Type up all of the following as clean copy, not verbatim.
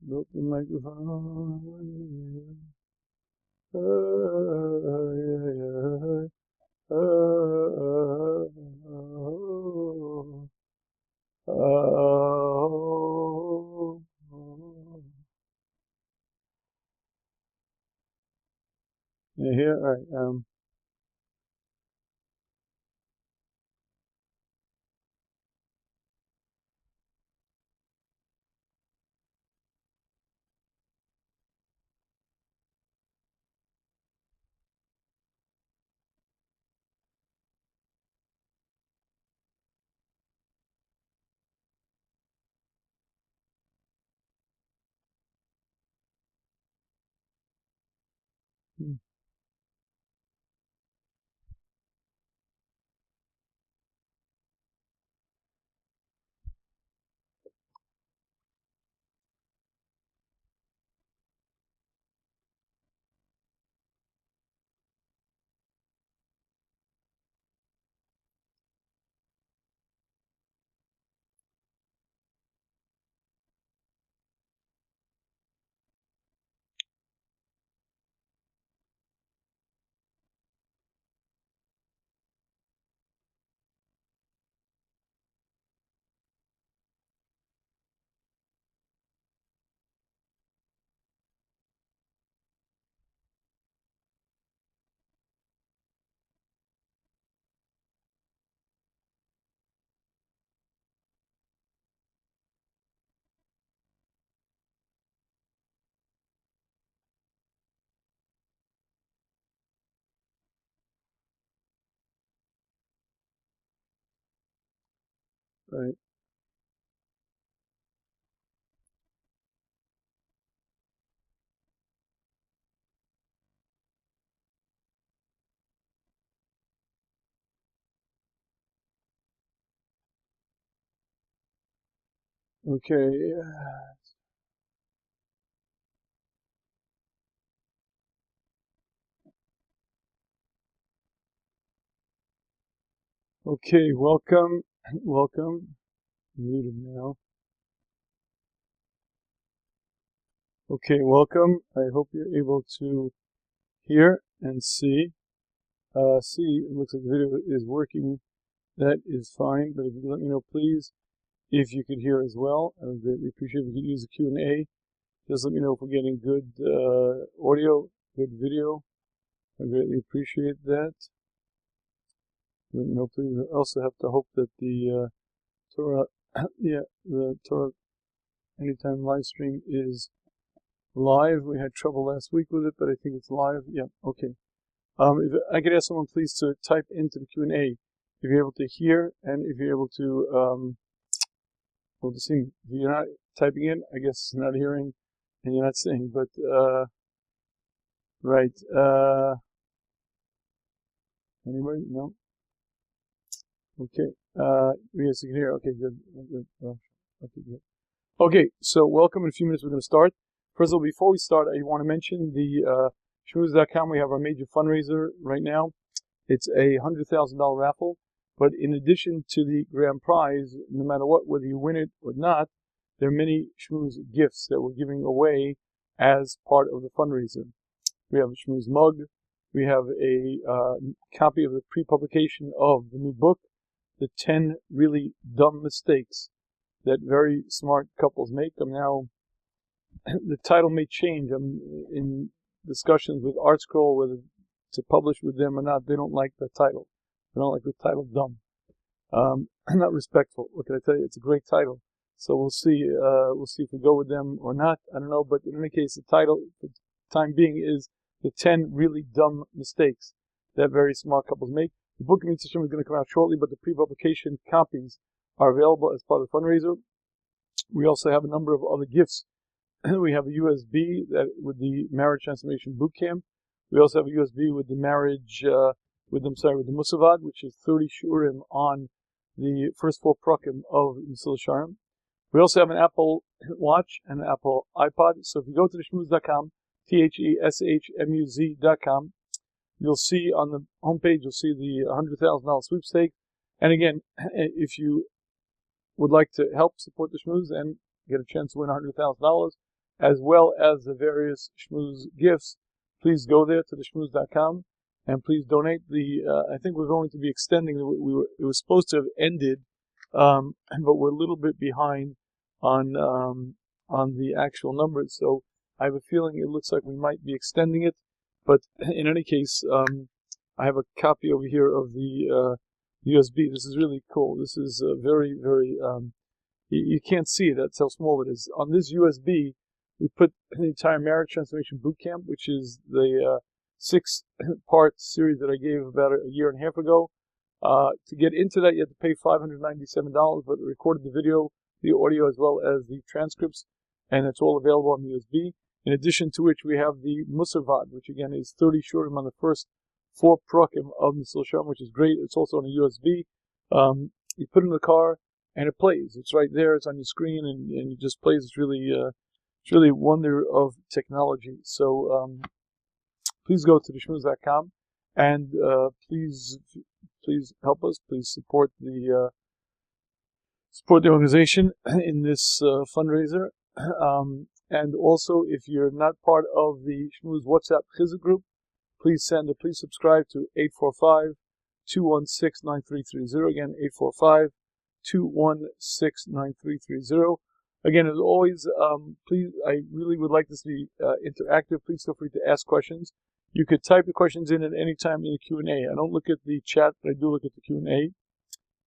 Built the microphone. Yeah, here, all right. Right. Okay. Okay. Welcome. Welcome. Muted now. Okay. Welcome. I hope you're able to hear and see. See, it looks like the video is working. That is fine. But if you could let me know, please, if you could hear as well, I would greatly appreciate if you could use the Q&A. Just let me know if we're getting good audio, good video. I greatly appreciate that. Let me know, please. I also have to hope that the Torah, the Torah Anytime live stream is live. We had trouble last week with it, but I think it's live. Yeah, okay. If I could ask someone, please, to type into the Q&A if you're able to hear and if you're able to, well, if you're not typing in, I guess you're not hearing and you're not seeing, but, right. Anybody? No? Okay. Yes, you can hear. Okay, good. Good. Okay, good. Okay, so welcome. In a few minutes, we're going to start. First of all, before we start, I want to mention the Shmuz.com. We have our major fundraiser right now. It's a $100,000 raffle. But in addition to the grand prize, no matter what, whether you win it or not, there are many Shmuz gifts that we're giving away as part of the fundraiser. We have a Shmuz mug. We have a copy of the pre-publication of the new book the 10 really dumb mistakes that very smart couples make. Now, the title may change. I'm in discussions with ArtScroll whether to publish with them or not. They don't like the title. They don't like the title dumb. Not respectful. What can I tell you? It's a great title. So we'll see. We'll see if we go with them or not. I don't know. But in any case, the title, for the time being, is the 10 really dumb mistakes that very smart couples make. The book of Hashem is going to come out shortly, but the pre-publication copies are available as part of the fundraiser. We also have a number of other gifts. We have a USB with the Marriage Transformation Bootcamp. We also have a USB with the with the Musavad, which is 30 shurim on the first 4 prakim of Mesil Sharm. We also have an Apple Watch and an Apple iPod. So if you go to the shmuz.com, THESHMUZ.com, you'll see on the homepage, you'll see the $100,000 sweepstake. And again, if you would like to help support the Shmuz and get a chance to win $100,000, as well as the various Shmuz gifts, please go there to the shmuz.com and please donate. I think we're going to be extending. It was supposed to have ended, but we're a little bit behind on the actual numbers. So I have a feeling it looks like we might be extending it. But in any case, I have a copy over here of the USB. This is really cool. This is very, very. You can't see it. That's how small it is. On this USB, we put the entire Marriage Transformation Bootcamp, which is the 6-part series that I gave about a year and a half ago. To get into that, you have to pay $597, but I recorded the video, the audio, as well as the transcripts, and it's all available on the USB. In addition to which, we have the Musavad, which again is 30 shurim on the first 4 prakim of Mesil Sharm, which is great. It's also on a USB. You put it in the car, and it plays. It's right there. It's on your screen, and it just plays. It's really a wonder of technology. So please go to theshmuz.com and please help us. Please support the organization in this fundraiser. And also, if you're not part of the Shmuz WhatsApp Chizuk group, please subscribe to 845-216-9330. Again, 845-216-9330. Again, as always, please, I really would like this to be interactive. Please feel free to ask questions. You could type the questions in at any time in the Q&A. I don't look at the chat, but I do look at the Q&A.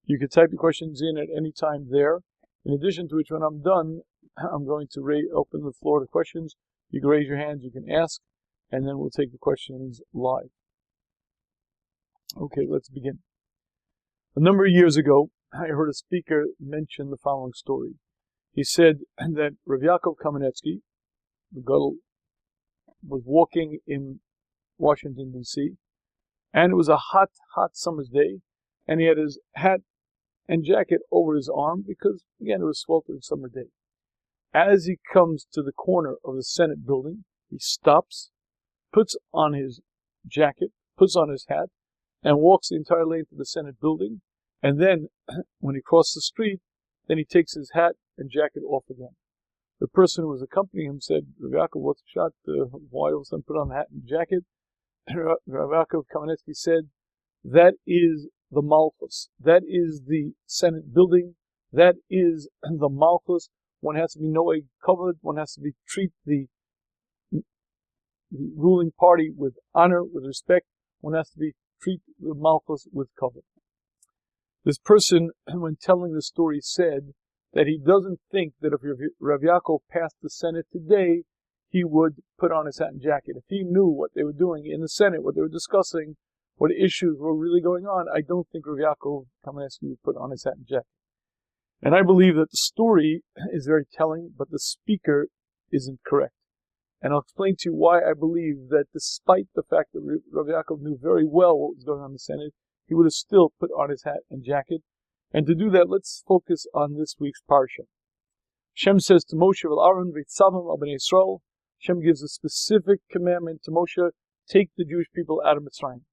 You could type your questions in at any time there. In addition to which, when I'm done, I'm going to open the floor to questions. You can raise your hands, you can ask, and then we'll take the questions live. Okay, let's begin. A number of years ago, I heard a speaker mention the following story. He said that Rav Yaakov Kamenetsky, the Gadol, was walking in Washington, D.C., and it was a hot, hot summer's day, and he had his hat and jacket over his arm because, again, it was a sweltering summer day. As he comes to the corner of the Senate building, he stops, puts on his jacket, puts on his hat, and walks the entire length of the Senate building. And then, when he crosses the street, then he takes his hat and jacket off again. The person who was accompanying him said, Rav Yaakov, what's the shot? Why all of a sudden put on the hat and jacket? Rav Yaakov Kamenetsky said, that is the malchus. That is the Senate building. That is the malchus. One has to be no way covered. One has to treat the ruling party with honor, with respect. One has to treat the malchus with cover. This person, when telling the story, said that he doesn't think that if Rav Yaakov passed the Senate today, he would put on his hat and jacket. If he knew what they were doing in the Senate, what they were discussing, what issues were really going on, I don't think Rav Yaakov Kamenetsky would put on his hat and jacket. And I believe that the story is very telling, but the speaker isn't correct. And I'll explain to you why I believe that despite the fact that Rav Yaakov knew very well what was going on in the Senate, he would have still put on his hat and jacket. And to do that, let's focus on this week's Parsha. Hashem says to Moshe and Aron, Veitzavim al bnei Yisrael. Hashem gives a specific commandment to Moshe, take the Jewish people out of Mitzrayim.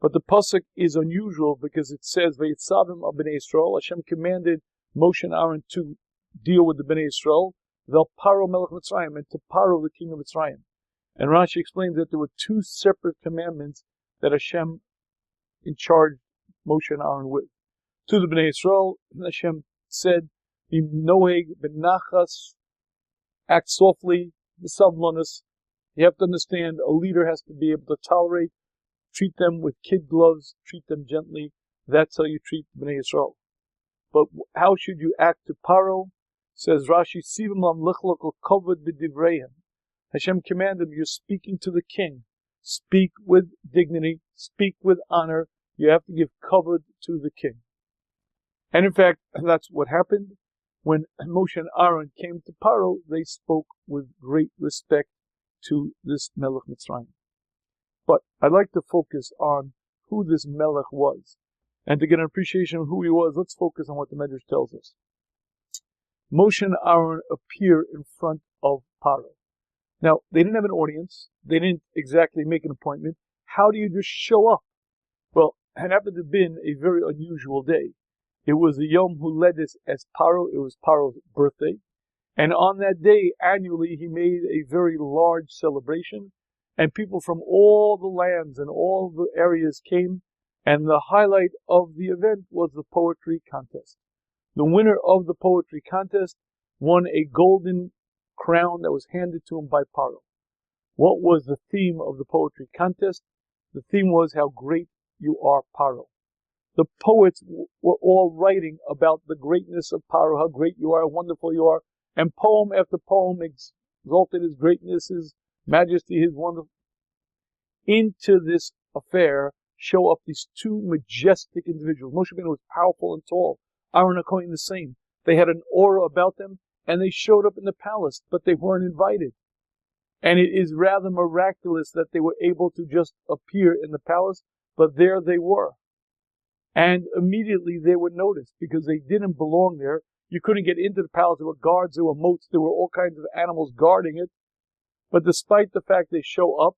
But the pasuk is unusual because it says, Veitzavim al bnei Yisrael. Hashem commanded Moshe and Aron to deal with the Bnei Yisrael, Vel Paroh melech Mitzrayim, and to Paroh the king of Mitzrayim. And Rashi explains that there were 2 separate commandments that Hashem in charge Moshe and Aron with. to the Bnei Yisrael. Hashem said, "Noeg benachas," act softly, b'savlanus. You have to understand, a leader has to be able to tolerate, treat them with kid gloves, treat them gently. That's how you treat the Bnei Yisrael. But how should you act to Paroh? Says Rashi, "Sivim lam lichlok kavod b'divreihem." Hashem commanded him, you're speaking to the king. Speak with dignity, speak with honor. You have to give kavod to the king. And in fact, that's what happened. When Moshe and Aron came to Paroh, they spoke with great respect to this Melech Mitzrayim. But I'd like to focus on who this Melech was. And to get an appreciation of who he was, let's focus on what the Medrash tells us. Moshe and Aron appear in front of Paroh. Now, they didn't have an audience. They didn't exactly make an appointment. How do you just show up? Well, it happened to have been a very unusual day. It was the Yom Huledis as Paroh. It was Paroh's birthday. And on that day, annually, he made a very large celebration. And people from all the lands and all the areas came. And the highlight of the event was the poetry contest. The winner of the poetry contest won a golden crown that was handed to him by Paroh. What was the theme of the poetry contest? The theme was how great you are, Paroh. The poets were all writing about the greatness of Paroh, how great you are, how wonderful you are, and poem after poem exalted his greatness, his majesty, his wonderful. Into this affair show up these two majestic individuals. Moshe Rabbeinu was powerful and tall. Aron and Cohen the same. They had an aura about them, and they showed up in the palace, but they weren't invited. And it is rather miraculous that they were able to just appear in the palace, but there they were. And immediately they were noticed because they didn't belong there. You couldn't get into the palace. There were guards, there were moats, there were all kinds of animals guarding it. But despite the fact they show up,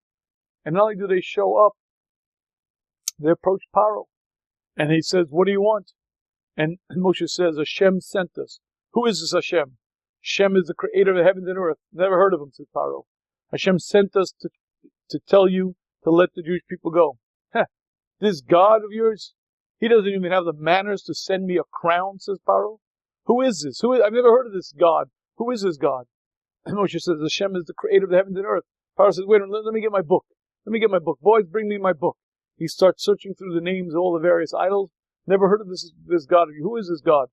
and not only do they show up, they approach Paroh. And he says, what do you want? And Moshe says, Hashem sent us. Who is this Hashem? Hashem is the creator of the heavens and earth. Never heard of him, says Paroh. Hashem sent us to tell you to let the Jewish people go. This God of yours, he doesn't even have the manners to send me a crown, says Paroh. Who is this? I've never heard of this God. Who is this God? And Moshe says, Hashem is the creator of the heavens and earth. Paroh says, wait a minute, let me get my book. Let me get my book. Boys, bring me my book. He starts searching through the names of all the various idols. Never heard of this God of you. Who is this God?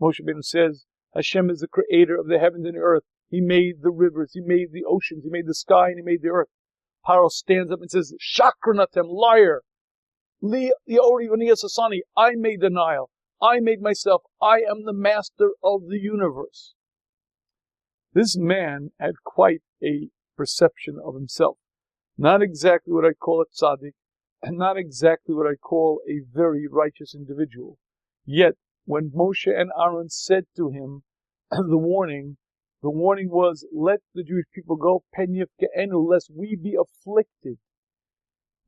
Moshe Rabbeinu says, Hashem is the creator of the heavens and the earth. He made the rivers, he made the oceans, he made the sky, and he made the earth. Paroh stands up and says, Shakranatem, liar. I made the Nile. I made myself. I am the master of the universe. This man had quite a perception of himself. Not exactly what I call a tzaddik, and not exactly what I call a very righteous individual. Yet, when Moshe and Aron said to him the warning was, let the Jewish people go, pen yifke'enu, lest we be afflicted.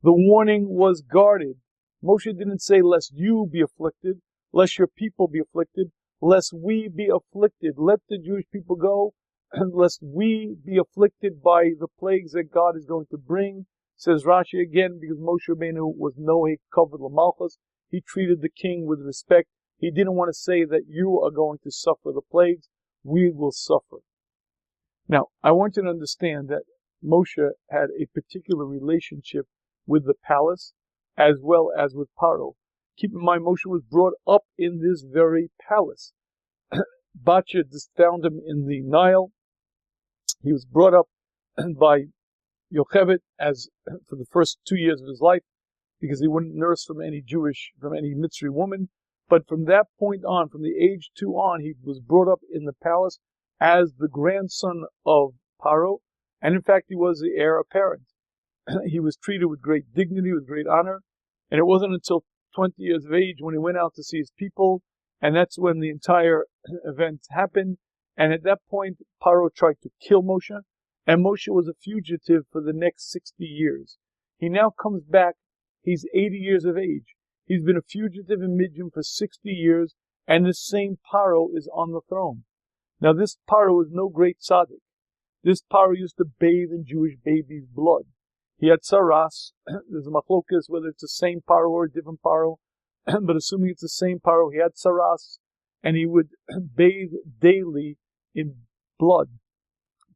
The warning was guarded. Moshe didn't say, lest you be afflicted, lest your people be afflicted, lest we be afflicted. Let the Jewish people go, lest we be afflicted by the plagues that God is going to bring. Says Rashi again, because Moshe Rabbeinu was noeg kavod malchus. He treated the king with respect. He didn't want to say that you are going to suffer the plagues. We will suffer. Now, I want you to understand that Moshe had a particular relationship with the palace as well as with Paroh. Keep in mind, Moshe was brought up in this very palace. Batya found him in the Nile. He was brought up by Yocheved as for the first 2 years of his life, because he wouldn't nurse from any Mitzri woman. But from that point on, from the age 2 on, he was brought up in the palace as the grandson of Paroh, and in fact he was the heir apparent. He was treated with great dignity, with great honor, and it wasn't until 20 years of age when he went out to see his people, and that's when the entire event happened. And at that point, Paroh tried to kill Moshe, and Moshe was a fugitive for the next 60 years. He now comes back. He's 80 years of age. He's been a fugitive in Midian for 60 years, and the same Paroh is on the throne. Now, this Paroh is no great tzaddik. This Paroh used to bathe in Jewish babies' blood. He had saras. There's a malchus whether it's the same Paroh or a different Paroh. but assuming it's the same Paroh, he had saras, and he would bathe daily in blood,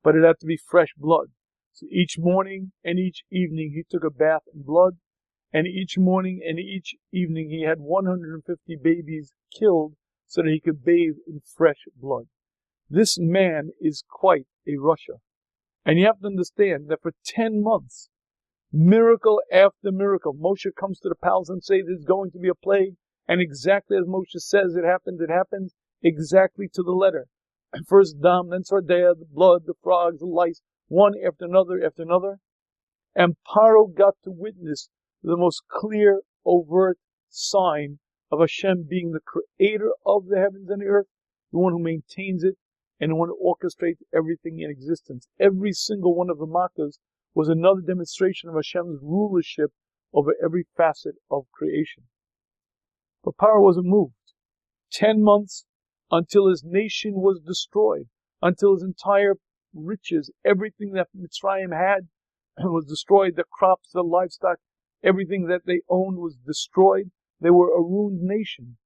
but it had to be fresh blood. So each morning and each evening he took a bath in blood, and each morning and each evening he had 150 babies killed so that he could bathe in fresh blood. This man is quite a rasha. And you have to understand that for 10 months, miracle after miracle, Moshe comes to the palace and says there's going to be a plague, and exactly as Moshe says it happens exactly to the letter. First dam, then sardea, the blood, the frogs, the lice, one after another after another. And Paroh got to witness the most clear, overt sign of Hashem being the creator of the heavens and the earth, the one who maintains it, and the one who orchestrates everything in existence. Every single one of the malchus was another demonstration of Hashem's rulership over every facet of creation. But Paroh wasn't moved. 10 months until his nation was destroyed, until his entire riches, everything that Mitzrayim had was destroyed, the crops, the livestock, everything that they owned was destroyed. They were a ruined nation.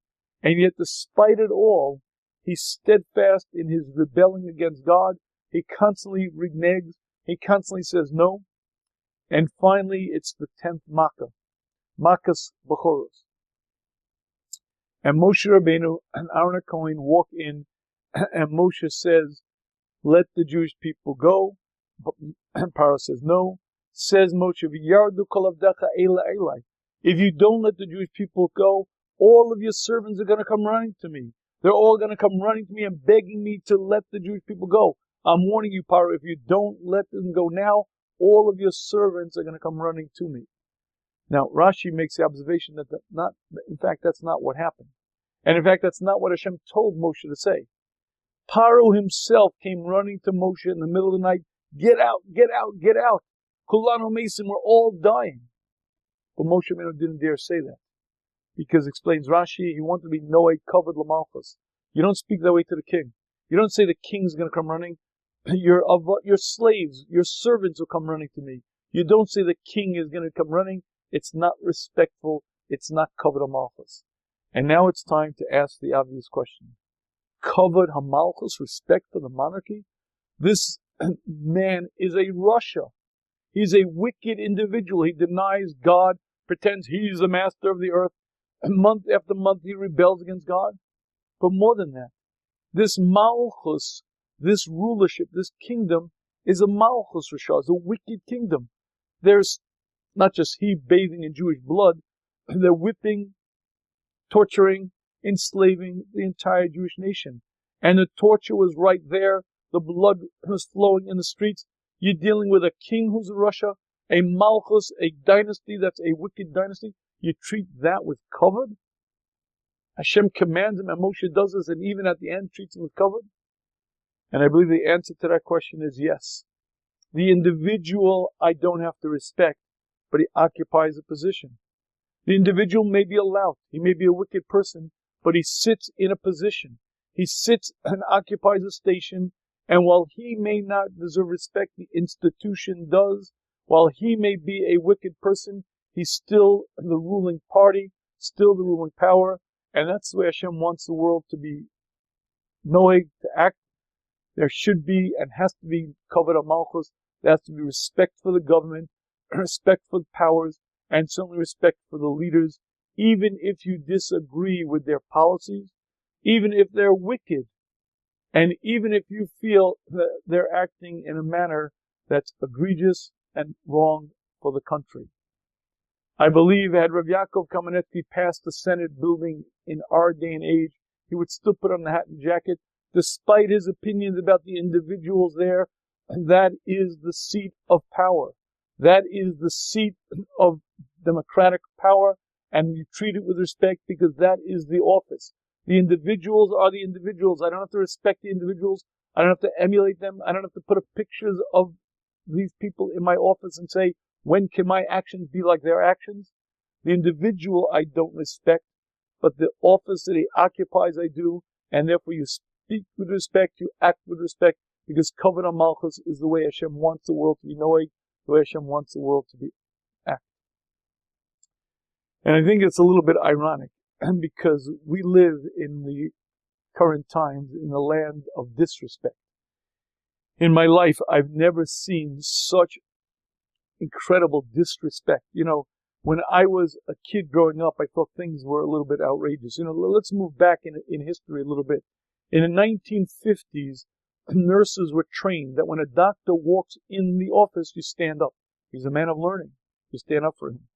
And yet despite it all, he's steadfast in his rebelling against God. He constantly reneges. He constantly says no. And finally, it's the 10th malchus Bechoros. And Moshe Rabbeinu and Aron HaKohen walk in, and Moshe says, let the Jewish people go. But Paroh says no. Says Moshe, V'yardu kol avdecha eila elai. If you don't let the Jewish people go, all of your servants are going to come running to me. They're all going to come running to me and begging me to let the Jewish people go. I'm warning you, Paroh, if you don't let them go now, all of your servants are going to come running to me. Now, Rashi makes the observation that in fact, that's not what happened. And in fact, that's not what Hashem told Moshe to say. Paroh himself came running to Moshe in the middle of the night. Get out, get out, get out. Kulanu Mason, we're all dying. But Moshe didn't dare say that. Because, explains Rashi, he wanted to be Noah covered malchus. You don't speak that way to the king. You don't say the king's going to come running. Your slaves, your servants will come running to me. You don't say the king is going to come running. It's not respectful. It's not covered malchus. And now it's time to ask the obvious question. Covered malchus, respect for the monarchy? This man is a rasha. He's a wicked individual. He denies God, pretends he's the master of the earth. And month after month he rebels against God. But more than that, this malchus, this rulership, this kingdom is a malchus rasha, it's a wicked kingdom. There's not just he bathing in Jewish blood, they're whipping, torturing, enslaving the entire Jewish nation. And the torture was right there. The blood was flowing in the streets. You're dealing with a king who's a rasha, a malchus, a dynasty that's a wicked dynasty. You treat that with covered? Hashem commands him, and Moshe does this, and even at the end treats him with covered? And I believe the answer to that question is yes. The individual I don't have to respect, but he occupies a position. The individual may be a lout, he may be a wicked person, but he sits in a position. He sits and occupies a station, and while he may not deserve respect, the institution does. While he may be a wicked person, he's still the ruling party, still the ruling power, and that's the way Hashem wants the world to be noeg, to act. There should be and has to be covered on malchus. There has to be respect for the government, respect for the powers, and certainly respect for the leaders, even if you disagree with their policies, even if they're wicked, and even if you feel that they're acting in a manner that's egregious and wrong for the country. I believe had Rav Yaakov Kamenetsky passed the Senate building in our day and age, he would still put on the hat and jacket, despite his opinions about the individuals there. That is the seat of power. That is the seat of democratic power, and you treat it with respect because that is the office. The individuals are the individuals. I don't have to respect the individuals. I don't have to emulate them. I don't have to put up pictures of these people in my office and say, when can my actions be like their actions? The individual I don't respect, but the office that he occupies I do, and therefore you speak with respect, you act with respect, because covered on malchus is the way Hashem wants the world to be noeg, the way Hashem wants the world to be act. And I think it's a little bit ironic because we live in the current times in the land of disrespect. In my life, I've never seen such incredible disrespect. You know, when I was a kid growing up, I thought things were a little bit outrageous. You know, let's move back in history a little bit. In the 1950s, nurses were trained that when a doctor walks in the office, you stand up. He's a man of learning. You stand up for him.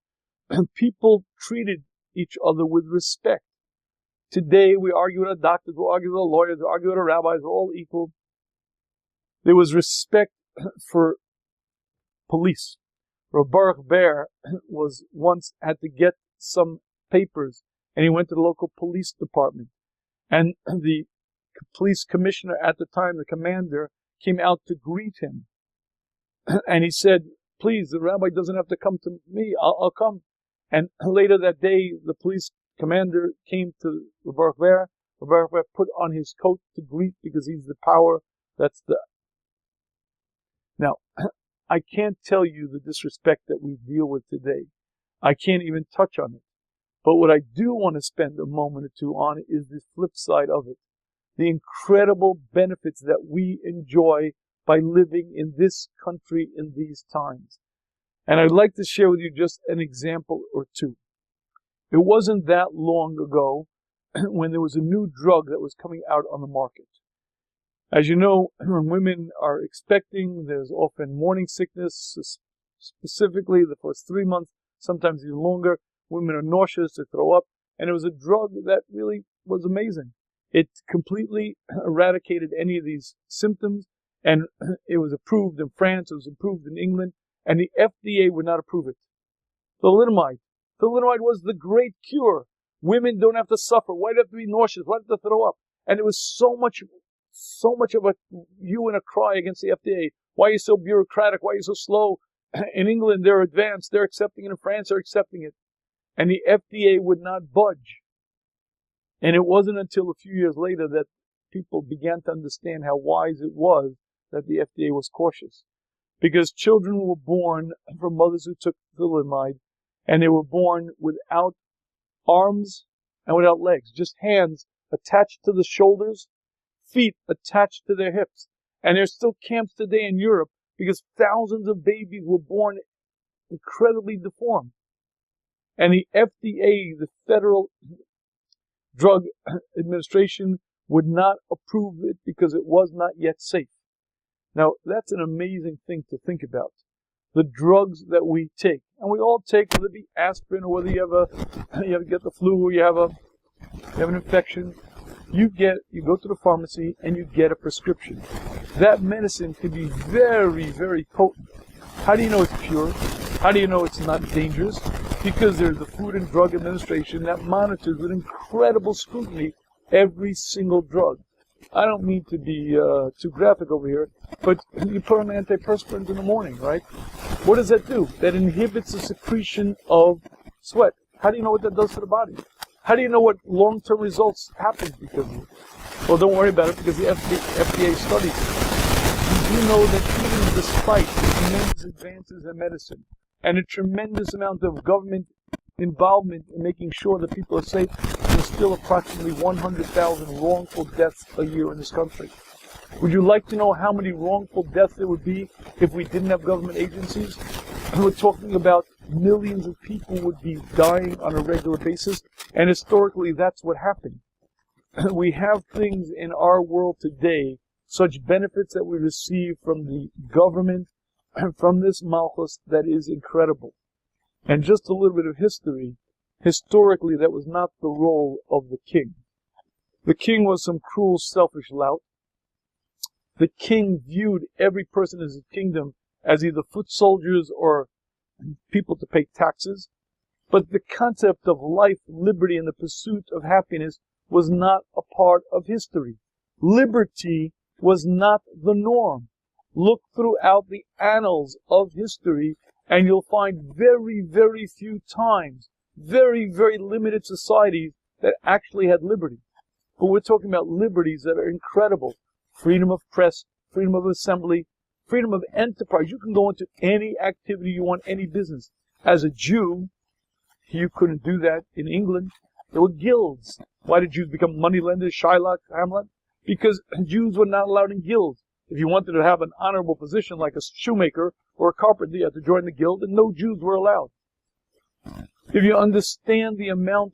And people treated each other with respect. Today, we argue with our doctors, we argue with our lawyers, we argue with our rabbis, we're all equal. There was respect for police. Rabbi Shafier was once had to get some papers, and he went to the local police department. And the police commissioner at the time, the commander, came out to greet him. And he said, please, the rabbi doesn't have to come to me, I'll come. And later that day, the police commander came to Rabbi Shafier. Rabbi Shafier put on his coat to greet because he's the power. Now, I can't tell you the disrespect that we deal with today. I can't even touch on it. But what I do want to spend a moment or two on is the flip side of it. The incredible benefits that we enjoy by living in this country in these times. And I'd like to share with you just an example or two. It wasn't that long ago when there was a new drug that was coming out on the market. As you know, when women are expecting, there's often morning sickness, specifically the first 3 months, sometimes even longer. Women are nauseous, they throw up, and it was a drug that really was amazing. It completely eradicated any of these symptoms, and it was approved in France, it was approved in England, and the FDA would not approve it. Thalidomide. Thalidomide was the great cure. Women don't have to suffer. Why do they have to be nauseous? Why do they have to throw up? And it was so much of a hue and a cry against the FDA. Why are you so bureaucratic? Why are you so slow? In England, they're advanced. They're accepting it. In France, they're accepting it. And the FDA would not budge. And it wasn't until a few years later that people began to understand how wise it was that the FDA was cautious. Because children were born from mothers who took thalidomide, and they were born without arms and without legs, just hands attached to the shoulders, feet attached to their hips. And there's still camps today in Europe because thousands of babies were born incredibly deformed. And the FDA, the Federal Drug Administration, would not approve it because it was not yet safe. Now, that's an amazing thing to think about. The drugs that we take, and we all take, whether it be aspirin or whether you get the flu or you have an infection, you go to the pharmacy and you get a prescription. That medicine can be very, very potent. How do you know it's pure? How do you know it's not dangerous? Because there's the Food and Drug Administration that monitors with incredible scrutiny every single drug. I don't mean to be too graphic over here, but you put on antiperspirant in the morning, right? What does that do? That inhibits the secretion of sweat. How do you know what that does to the body? How do you know what long-term results happen because of it? Well, don't worry about it because the FDA studies it. You do know that even despite the tremendous advances in medicine and a tremendous amount of government involvement in making sure that people are safe, there's still approximately 100,000 wrongful deaths a year in this country. Would you like to know how many wrongful deaths there would be if we didn't have government agencies? We're talking about millions of people would be dying on a regular basis, and historically that's what happened. We have things in our world today, such benefits that we receive from the government and from this malchus that is incredible. And just a little bit of history. Historically, that was not the role of the king. The king was some cruel, selfish lout. The king viewed every person in his kingdom as either foot soldiers or people to pay taxes. But the concept of life, liberty, and the pursuit of happiness was not a part of history. Liberty was not the norm. Look throughout the annals of history, and you'll find very, very few times, very, very limited societies that actually had liberty. But we're talking about liberties that are incredible. Freedom of press, freedom of assembly, freedom of enterprise. You can go into any activity you want, any business. As a Jew, you couldn't do that in England. There were guilds. Why did Jews become moneylenders, Shylock, Hamlet? Because Jews were not allowed in guilds. If you wanted to have an honorable position like a shoemaker or a carpenter, you had to join the guild, and no Jews were allowed. If you understand the amount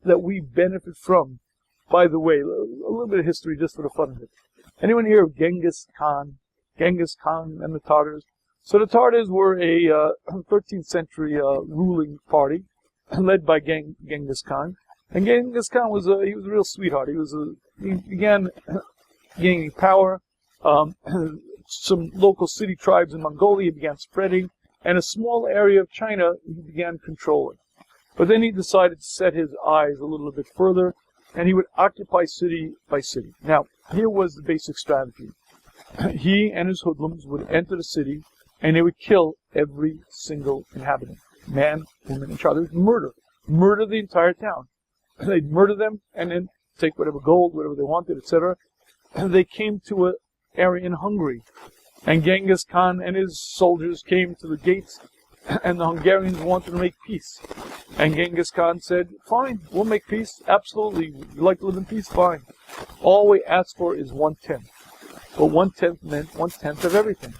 that we benefit from, by the way, a little bit of history just for the fun of it. Anyone hear of Genghis Khan? Genghis Khan and the Tatars? So the Tatars were a 13th century ruling party led by Genghis Khan. And Genghis Khan was a real sweetheart. He began gaining power. Some local city tribes in Mongolia began spreading, and a small area of China he began controlling. But then he decided to set his eyes a little bit further, and he would occupy city by city. Now, here was the basic strategy. He and his hoodlums would enter the city, and they would kill every single inhabitant. Man, woman, and child. They would murder the entire town. They'd murder them, and then take whatever gold, whatever they wanted, etc. They came to an area in Hungary, and Genghis Khan and his soldiers came to the gates, and the Hungarians wanted to make peace. And Genghis Khan said, fine, we'll make peace. Absolutely. You like to live in peace? Fine. All we ask for is 1/10. But 1/10 meant 1/10 of everything.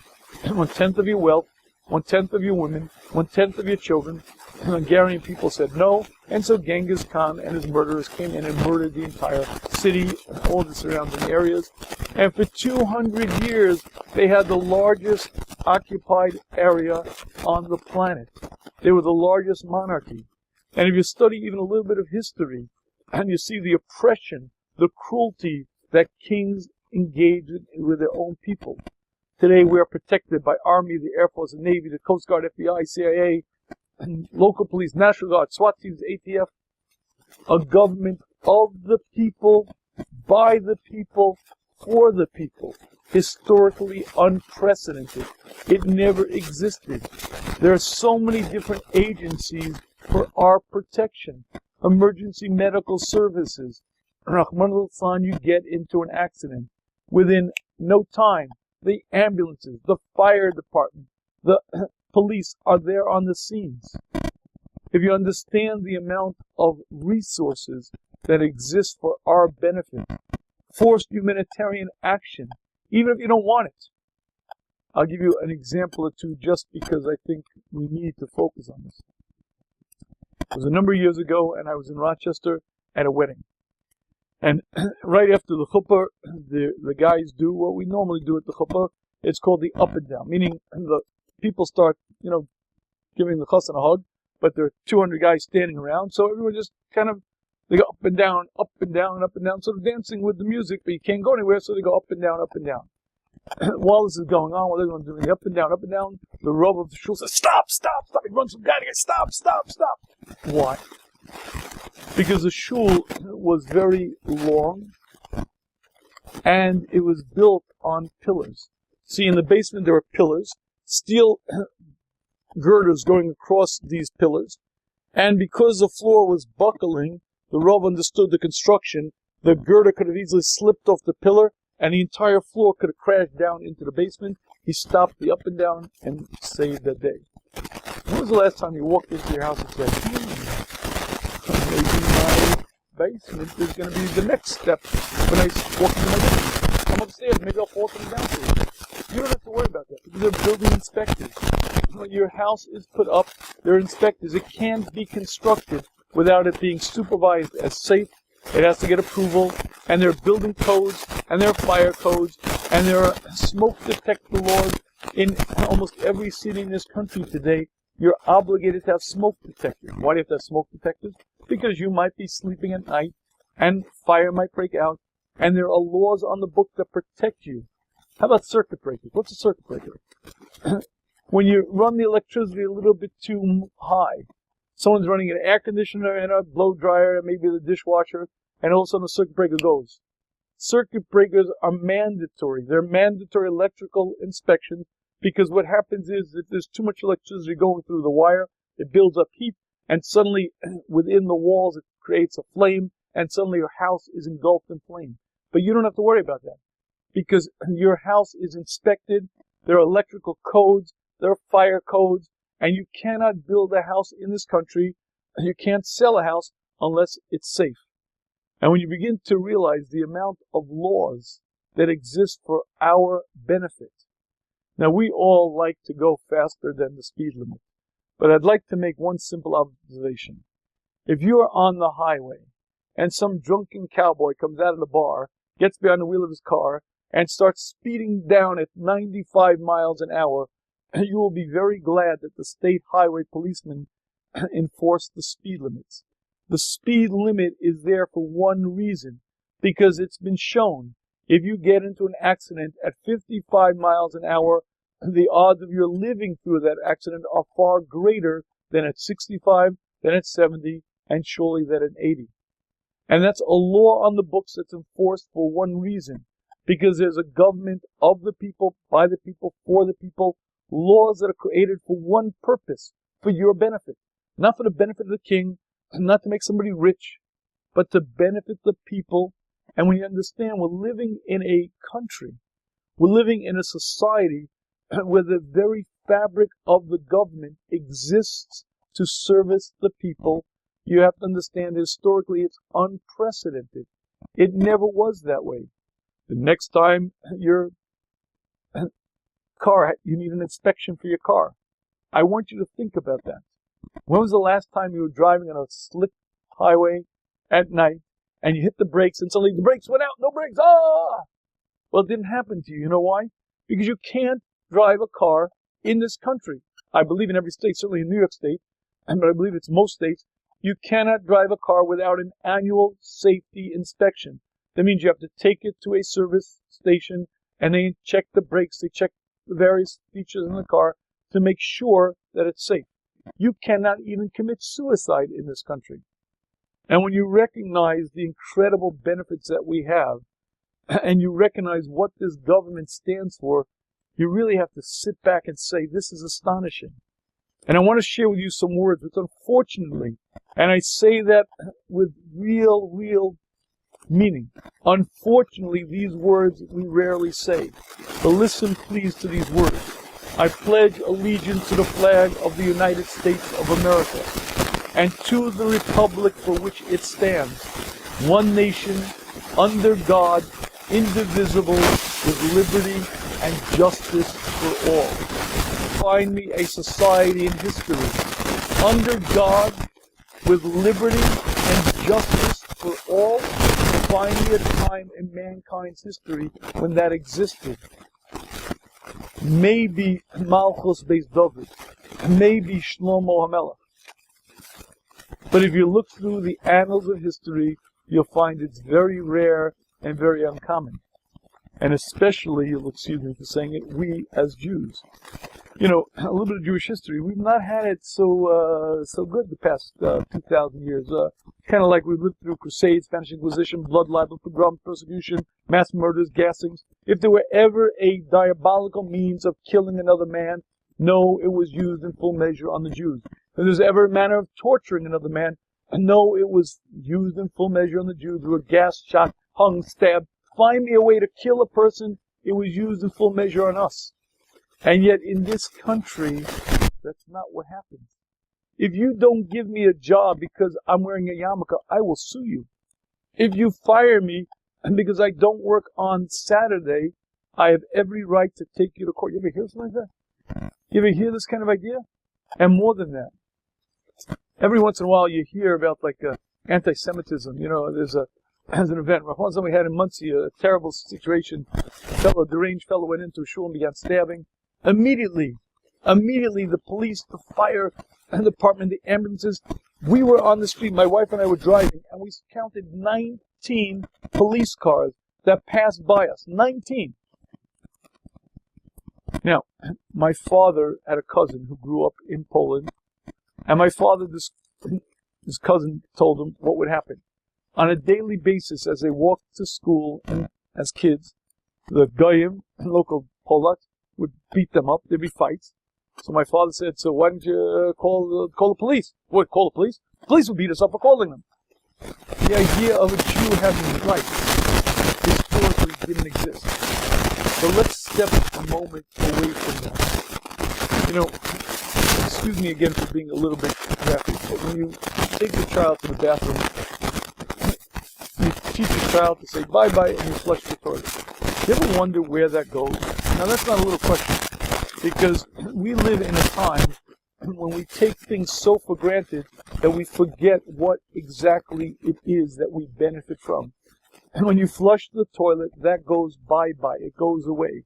1/10 of your wealth, 1/10 of your women, 1/10 of your children. The Hungarian people said no, and so Genghis Khan and his murderers came in and murdered the entire city and all the surrounding areas. And for 200 years, they had the largest occupied area on the planet. They were the largest monarchy. And if you study even a little bit of history, and you see the oppression, the cruelty that kings engaged in with their own people. Today we are protected by Army, the Air Force, the Navy, the Coast Guard, FBI, CIA, and local police, National Guard, SWAT teams, ATF. A government of the people, by the people, for the people. Historically unprecedented. It never existed. There are so many different agencies for our protection. Emergency medical services. Rahman al-San, you get into an accident. Within no time, the ambulances, the fire department, the police are there on the scenes. If you understand the amount of resources that exist for our benefit, forced humanitarian action, even if you don't want it. I'll give you an example or two just because I think we need to focus on this. It was a number of years ago, and I was in Rochester at a wedding. And right after the chuppah, the guys do what we normally do at the chuppah. It's called the up and down, meaning the people start, giving the chassan a hug, but there are 200 guys standing around, so everyone just kind of, they go up and down, up and down, up and down, sort of dancing with the music, but you can't go anywhere, so they go up and down, up and down. While this is going on, while they're going to do the up and down, the Rav of the shul says, stop, stop, stop. He runs from guy to guy, stop, stop, stop. Why? Because the shul was very long, and it was built on pillars. See, in the basement there were pillars, steel girders going across these pillars, and because the floor was buckling, the Rav understood the construction. The girder could have easily slipped off the pillar, and the entire floor could have crashed down into the basement. He stopped the up and down and saved that day. When was the last time you walked into your house and said, maybe my basement is going to be the next step when I walk into my basement? I'm upstairs, maybe I'll fall from the downstairs. You don't have to worry about that because they're building inspectors. When your house is put up, they're inspectors. It can't be constructed without it being supervised as safe. It has to get approval, and there are building codes, and there are fire codes, and there are smoke detector laws. In almost every city in this country today, you're obligated to have smoke detectors. Why do you have to have smoke detectors? Because you might be sleeping at night, and fire might break out, and there are laws on the book that protect you. How about circuit breakers? What's a circuit breaker? When you run the electricity a little bit too high, someone's running an air conditioner and a blow dryer, maybe the dishwasher, and all of a sudden the circuit breaker goes. Circuit breakers are mandatory. They're mandatory electrical inspection because what happens is if there's too much electricity going through the wire, it builds up heat, and suddenly within the walls it creates a flame, and suddenly your house is engulfed in flame. But you don't have to worry about that because your house is inspected. There are electrical codes, there are fire codes, and you cannot build a house in this country, you can't sell a house unless it's safe. And when you begin to realize the amount of laws that exist for our benefit. Now, we all like to go faster than the speed limit, but I'd like to make one simple observation. If you are on the highway and some drunken cowboy comes out of the bar, gets behind the wheel of his car, and starts speeding down at 95 miles an hour, you will be very glad that the state highway policemen enforce the speed limits. The speed limit is there for one reason, because it's been shown if you get into an accident at 55 miles an hour, the odds of your living through that accident are far greater than at 65, than at 70, and surely than at 80. And that's a law on the books that's enforced for one reason, because there's a government of the people, by the people, for the people, laws that are created for one purpose, for your benefit. Not for the benefit of the king, not to make somebody rich, but to benefit the people. And when you understand we're living in a country, we're living in a society where the very fabric of the government exists to service the people, you have to understand historically it's unprecedented. It never was that way. The next time your car, you need an inspection for your car. I want you to think about that. When was the last time you were driving on a slick highway at night and you hit the brakes and suddenly the brakes went out, no brakes, ah! Well, it didn't happen to you. You know why? Because you can't drive a car in this country. I believe in every state, certainly in New York State, but I believe it's most states, you cannot drive a car without an annual safety inspection. That means you have to take it to a service station and they check the brakes, they check the various features in the car to make sure that it's safe. You cannot even commit suicide in this country. And when you recognize the incredible benefits that we have, and you recognize what this government stands for, you really have to sit back and say, this is astonishing. And I want to share with you some words, which unfortunately, and I say that with real meaning, unfortunately, these words we rarely say. But listen please to these words. I pledge allegiance to the flag of the United States of America and to the republic for which it stands, one nation, under God, indivisible, with liberty and justice for all. Find me a society in history, under God, with liberty and justice for all. Find me a time in mankind's history when that existed. Maybe Malchus based David, maybe Shlomo HaMelech. But if you look through the annals of history, you'll find it's very rare and very uncommon. And especially, you'll excuse me for saying it, we as Jews. You know, a little bit of Jewish history, we've not had it so good the past 2,000 years. Kind of like we've lived through crusades, Spanish Inquisition, blood libel, pogroms, persecution, mass murders, gassings. If there were ever a diabolical means of killing another man, no, it was used in full measure on the Jews. If there's ever a manner of torturing another man, no, it was used in full measure on the Jews. They were gassed, shot, hung, stabbed. Find me a way to kill a person, it was used in full measure on us. And yet in this country, that's not what happens. If you don't give me a job because I'm wearing a yarmulke, I will sue you. If you fire me because I don't work on Saturday, I have every right to take you to court. You ever hear something like that? You ever hear this kind of idea? And more than that, every once in a while you hear about like anti-Semitism. You know, there's an event. Once we had in Muncie a terrible situation. A deranged fellow went into a shul and began stabbing. Immediately, the police, the fire department, the ambulances, we were on the street, my wife and I were driving, and we counted 19 police cars that passed by us. 19. Now, my father had a cousin who grew up in Poland, and my father, his cousin, told him what would happen. On a daily basis, as they walked to school and as kids, the goyim, local Polacks, would beat them up. There'd be fights. So my father said, so why don't you call the police? What, call the police? The police would beat us up for calling them. The idea of a Jew having rights historically didn't exist. So let's step a moment away from that. You know, excuse me again for being a little bit graphic, but when you take the child to the bathroom, you teach the child to say bye-bye and you flush the toilet. You ever wonder where that goes? Now that's not a little question, because we live in a time when we take things so for granted that we forget what exactly it is that we benefit from. And when you flush the toilet, that goes bye-bye. It goes away.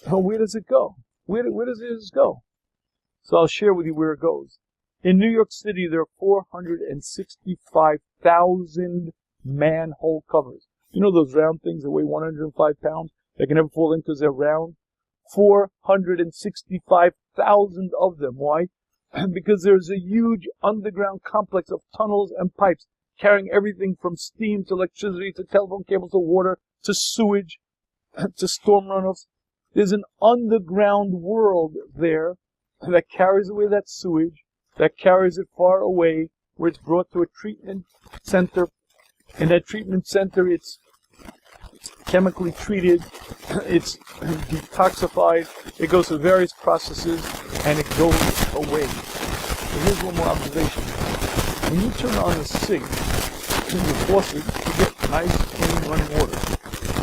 Where does it go? Where does it go? So I'll share with you where it goes. In New York City, there are 465,000 manhole covers. You know those round things that weigh 105 pounds that can never fall in because they're round? 465,000 of them. Why? Because there's a huge underground complex of tunnels and pipes carrying everything from steam to electricity to telephone cables to water to sewage to storm runoffs. There's an underground world there that carries away that sewage, that carries it far away, where it's brought to a treatment center. In that treatment center, it's chemically treated, it's detoxified, it goes through various processes, and it goes away. So here's one more observation. When you turn on the sink, in the faucet, you get nice, clean, running water.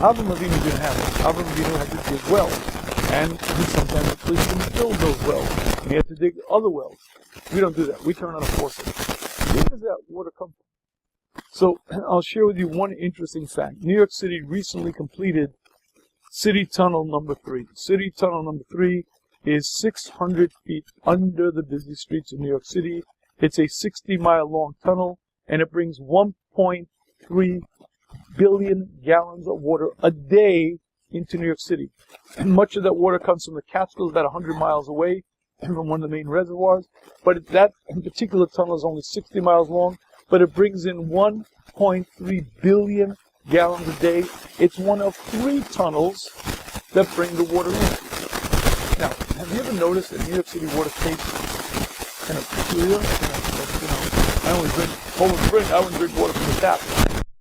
Avram Avinu didn't have it. Avram Avinu had to dig wells, and sometimes the police didn't build those wells, and he had to dig other wells. We don't do that. We turn on a faucet. Where does that water come from? So I'll share with you one interesting fact. New York City recently completed City Tunnel number 3. City Tunnel number 3 is 600 feet under the busy streets of New York City. It's a 60-mile long tunnel, and it brings 1.3 billion gallons of water a day into New York City. And much of that water comes from the Catskills, about 100 miles away from one of the main reservoirs. But that particular tunnel is only 60 miles long, but it brings in 1.3 billion gallons a day. It's one of 3 tunnels that bring the water in. Now, have you ever noticed that New York City water tastes kind of peculiar? I only drink Poland Spring. I wouldn't drink water from the tap.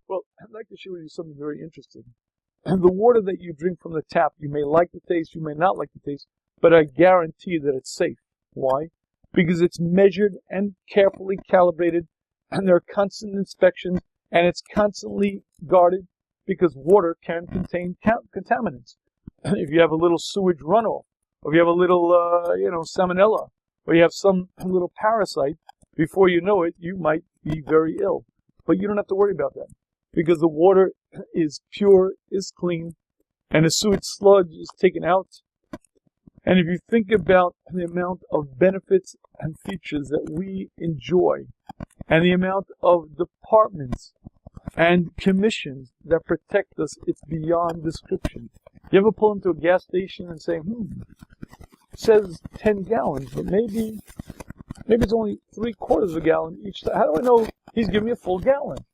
Well, I'd like to share with you something very interesting. And the water that you drink from the tap, you may like the taste, you may not like the taste, but I guarantee that it's safe. Why? Because it's measured and carefully calibrated, and there are constant inspections, and it's constantly guarded, because water can contain contaminants. If you have a little sewage runoff, or if you have a little, salmonella, or you have some little parasite, before you know it, you might be very ill. But you don't have to worry about that, because the water is pure, is clean, and the sewage sludge is taken out. And if you think about the amount of benefits and features that we enjoy, and the amount of departments and commissions that protect us, it's beyond description. You ever pull into a gas station and say, it says 10 gallons, but maybe it's only 3/4 of a gallon each time. How do I know he's giving me a full gallon?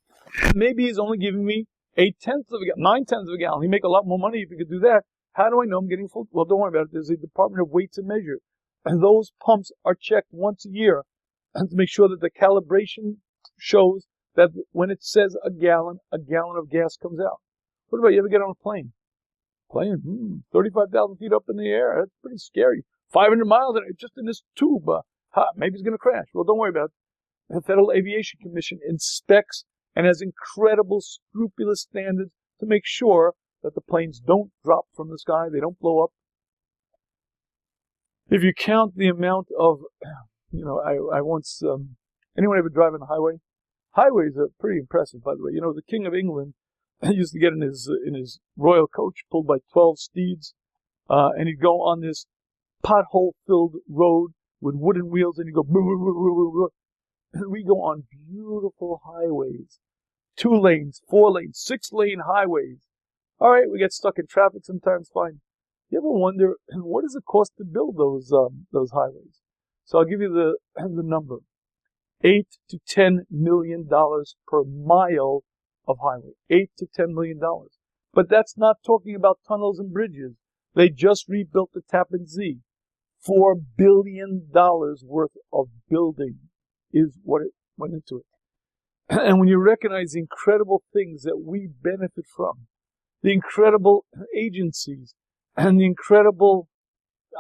Maybe he's only giving me 8/10 of a gallon, 9/10 of a gallon. He'd make a lot more money if he could do that. How do I know I'm getting full? Well, don't worry about it. There's a Department of Weights and Measure, and those pumps are checked once a year to make sure that the calibration shows that when it says a gallon of gas comes out. What about you ever get on a plane? 35,000 feet up in the air. That's pretty scary. 500 miles just in this tube. Maybe it's going to crash. Well, don't worry about it. The Federal Aviation Commission inspects and has incredible, scrupulous standards to make sure that the planes don't drop from the sky, they don't blow up. If you count the amount of, I once, anyone ever drive on the highway? Highways are pretty impressive, by the way. The King of England used to get in his royal coach pulled by 12 steeds, and he'd go on this pothole-filled road with wooden wheels, and he'd go, boo, boo, boo, boo, boo. And we go on beautiful highways, 2 lanes, 4 lanes, 6-lane highways. All right, we get stuck in traffic sometimes, fine. You ever wonder, what does it cost to build those highways? So I'll give you the number. $8 to $10 million per mile of highway. $8 to $10 million. But that's not talking about tunnels and bridges. They just rebuilt the Tappan Zee. $4 billion worth of building is what it went into it. And when you recognize the incredible things that we benefit from, the incredible agencies, and the incredible,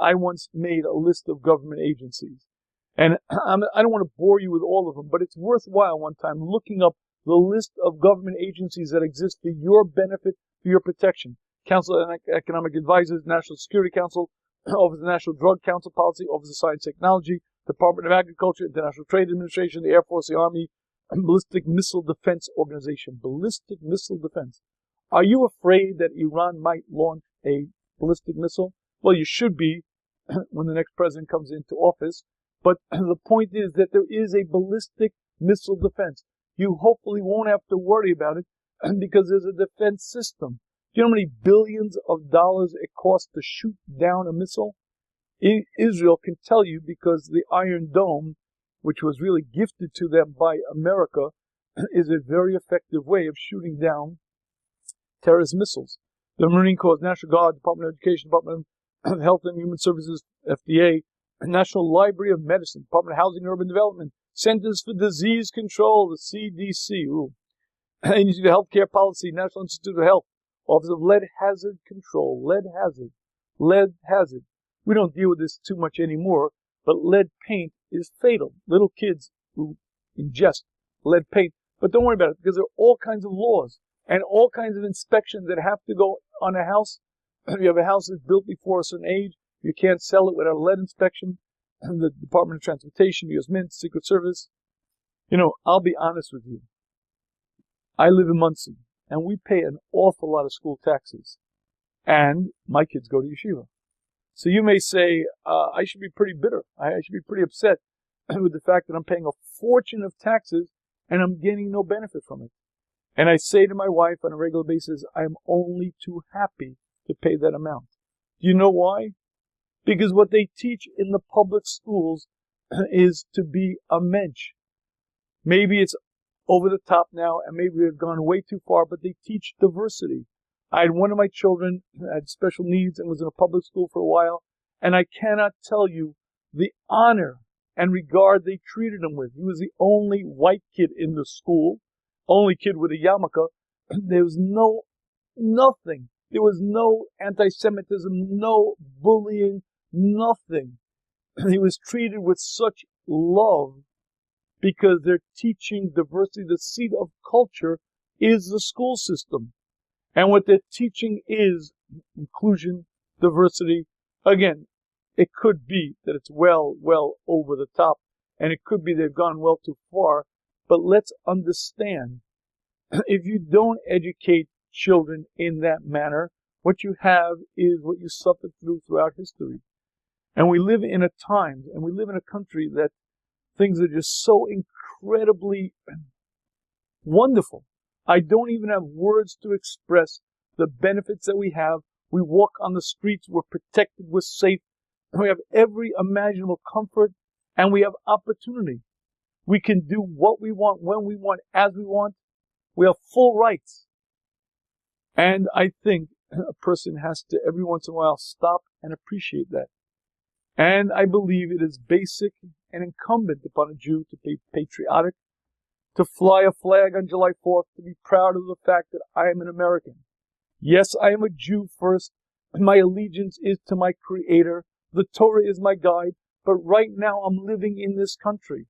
I once made a list of government agencies, And I don't want to bore you with all of them, but it's worthwhile one time looking up the list of government agencies that exist for your benefit, for your protection. Council of Economic Advisors, National Security Council, Office of National Drug Council Policy, Office of Science and Technology, Department of Agriculture, International Trade Administration, the Air Force, the Army, Ballistic Missile Defense Organization. Ballistic Missile Defense. Are you afraid that Iran might launch a ballistic missile? Well, you should be when the next president comes into office. But the point is that there is a ballistic missile defense. You hopefully won't have to worry about it because there's a defense system. Do you know how many billions of dollars it costs to shoot down a missile? Israel can tell you because the Iron Dome, which was really gifted to them by America, is a very effective way of shooting down terrorist missiles. The Marine Corps, National Guard, Department of Education, Department of Health and Human Services, FDA, National Library of Medicine, Department of Housing and Urban Development, Centers for Disease Control, the CDC, Agency for Healthcare Policy, National Institute of Health, Office of Lead Hazard Control, lead hazard. We don't deal with this too much anymore, but lead paint is fatal. Little kids who ingest lead paint, but don't worry about it because there are all kinds of laws and all kinds of inspections that have to go on a house. If you have a house that's built before a certain age, you can't sell it without a lead inspection. The Department of Transportation, U.S. Mint, Secret Service. You know, I'll be honest with you. I live in Muncie, and we pay an awful lot of school taxes. And my kids go to yeshiva. So you may say, I should be pretty bitter. I should be pretty upset with the fact that I'm paying a fortune of taxes and I'm getting no benefit from it. And I say to my wife on a regular basis, I'm only too happy to pay that amount. Do you know why? Because what they teach in the public schools is to be a mensch. Maybe it's over the top now, and maybe they've gone way too far, but they teach diversity. I had one of my children had special needs and was in a public school for a while, and I cannot tell you the honor and regard they treated him with. He was the only white kid in the school, only kid with a yarmulke. There was nothing. There was no anti-Semitism, no bullying, nothing. He was treated with such love because they're teaching diversity. The seat of culture is the school system. And what they're teaching is inclusion, diversity. Again, it could be that it's well over the top, and it could be they've gone well too far. But let's understand, if you don't educate children in that manner, what you have is what you suffered throughout history. And we live in a time, and we live in a country that things are just so incredibly wonderful. I don't even have words to express the benefits that we have. We walk on the streets, we're protected, we're safe, we have every imaginable comfort, and we have opportunity. We can do what we want, when we want, as we want. We have full rights. And I think a person has to, every once in a while, stop and appreciate that. And I believe it is basic and incumbent upon a Jew to be patriotic, to fly a flag on July 4th, to be proud of the fact that I am an American. Yes, I am a Jew first. My allegiance is to my Creator. The Torah is my guide. But right now I'm living in this country.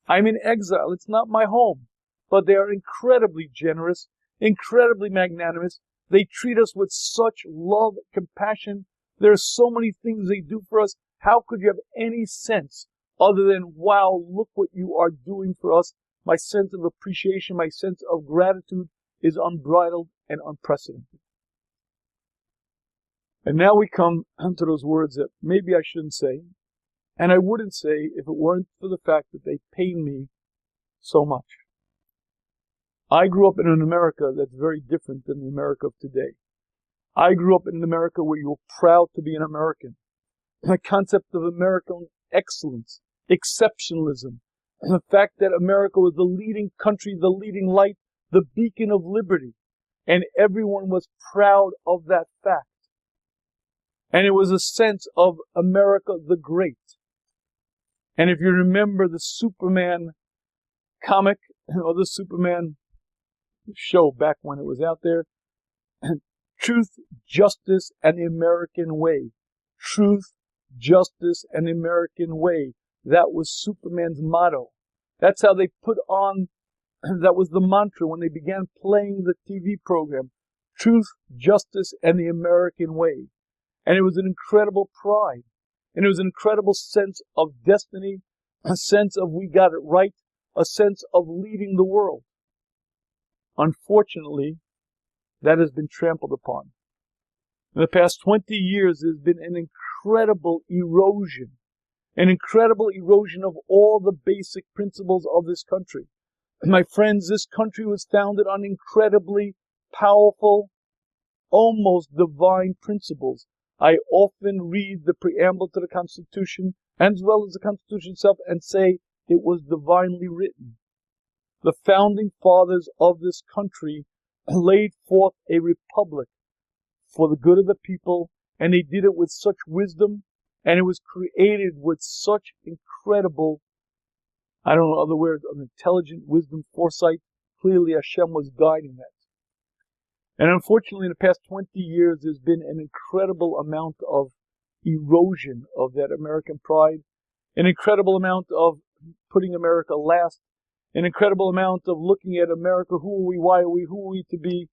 I'm in exile. It's not my home. But they are incredibly generous, incredibly magnanimous. They treat us with such love, compassion. There are so many things they do for us. How could you have any sense other than, wow, look what you are doing for us? My sense of appreciation, my sense of gratitude is unbridled and unprecedented. And now we come to those words that maybe I shouldn't say, and I wouldn't say if it weren't for the fact that they pain me so much. I grew up in an America that's very different than the America of today. I grew up in an America where you're proud to be an American. The concept of American excellence, exceptionalism, and the fact that America was the leading country, the leading light, the beacon of liberty. And everyone was proud of that fact. And it was a sense of America the Great. And if you remember the Superman comic, or the Superman show back when it was out there, truth, justice, and the American way. Truth, justice, and the American way. That was Superman's motto. That's how they put on, that was the mantra when they began playing the TV program, Truth, Justice, and the American Way. And it was an incredible pride. And it was an incredible sense of destiny, a sense of we got it right, a sense of leading the world. Unfortunately, that has been trampled upon. In the past 20 years, there's been an incredible erosion of all the basic principles of this country. My friends, this country was founded on incredibly powerful, almost divine principles. I often read the preamble to the Constitution, as well as the Constitution itself, and say it was divinely written. The founding fathers of this country laid forth a republic for the good of the people, and they did it with such wisdom, and it was created with such incredible, I don't know other words, of intelligent wisdom, foresight. Clearly Hashem was guiding that. And unfortunately, in the past 20 years, there's been an incredible amount of erosion of that American pride, an incredible amount of putting America last, an incredible amount of looking at America, who are we, why are we, who are we to be?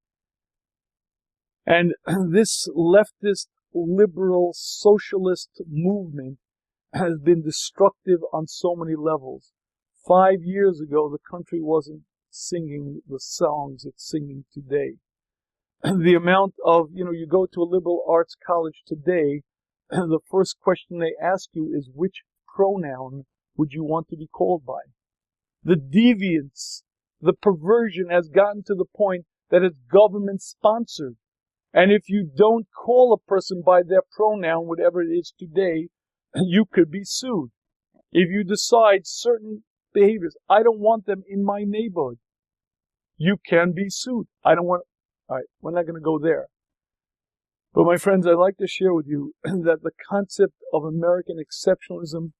And this leftist, liberal, socialist movement has been destructive on so many levels. 5 years ago, the country wasn't singing the songs it's singing today. The amount of, you go to a liberal arts college today, the first question they ask you is which pronoun would you want to be called by? The deviance, the perversion has gotten to the point that it's government sponsored. And if you don't call a person by their pronoun, whatever it is today, you could be sued. If you decide certain behaviors, I don't want them in my neighborhood, you can be sued. All right, we're not going to go there. But my friends, I'd like to share with you that the concept of American exceptionalism,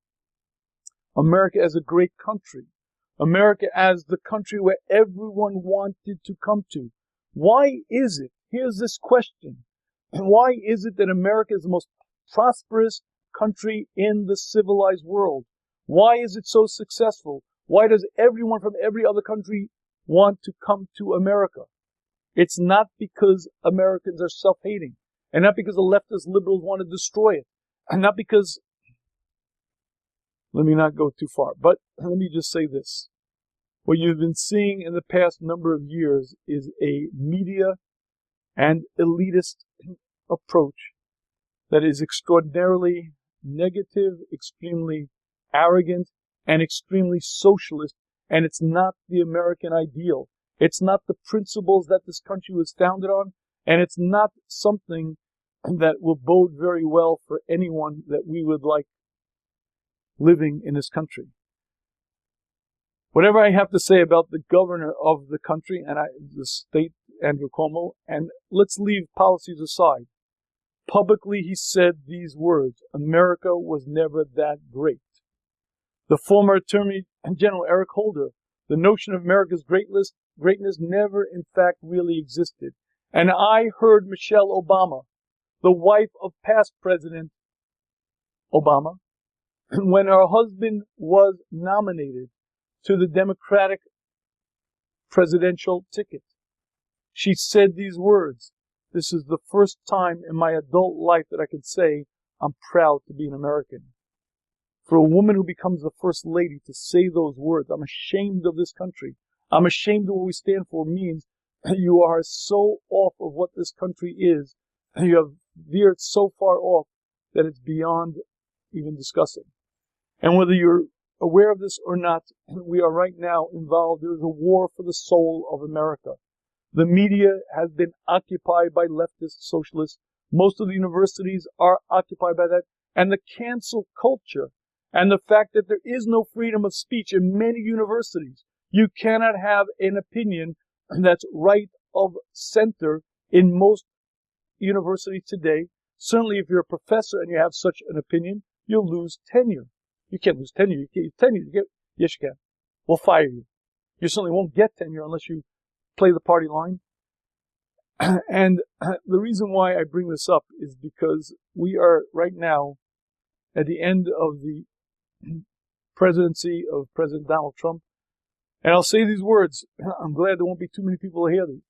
America as a great country, America as the country where everyone wanted to come to. Why is it? Here's this question. Why is it that America is the most prosperous country in the civilized world? Why is it so successful? Why does everyone from every other country want to come to America? It's not because Americans are self-hating, and not because the leftist liberals want to destroy it, and not because, let me not go too far, but let me just say this. What you've been seeing in the past number of years is a media and elitist approach that is extraordinarily negative, extremely arrogant, and extremely socialist, and it's not the American ideal. It's not the principles that this country was founded on, and it's not something that will bode very well for anyone that we would like living in this country. Whatever I have to say about the governor of the country and the state, Andrew Cuomo, and let's leave policies aside. Publicly, he said these words: America was never that great. The former Attorney General Eric Holder, the notion of America's greatness never in fact really existed. And I heard Michelle Obama, the wife of past President Obama, when her husband was nominated to the Democratic presidential ticket, she said these words: this is the first time in my adult life that I can say I'm proud to be an American. For a woman who becomes the first lady to say those words, I'm ashamed of this country, I'm ashamed of what we stand for, means you are so off of what this country is, and you have veered so far off that it's beyond even discussing. And whether you're aware of this or not, we are right now involved. There is a war for the soul of America. The media has been occupied by leftist socialists. Most of the universities are occupied by that. And the cancel culture and the fact that there is no freedom of speech in many universities. You cannot have an opinion that's right of center in most universities today. Certainly if you're a professor and you have such an opinion, you'll lose tenure. You can't lose tenure. You can't tenure. Yes, you can. We'll fire you. You certainly won't get tenure unless you play the party line. And the reason why I bring this up is because we are right now at the end of the presidency of President Donald Trump. And I'll say these words. I'm glad there won't be too many people to hear these.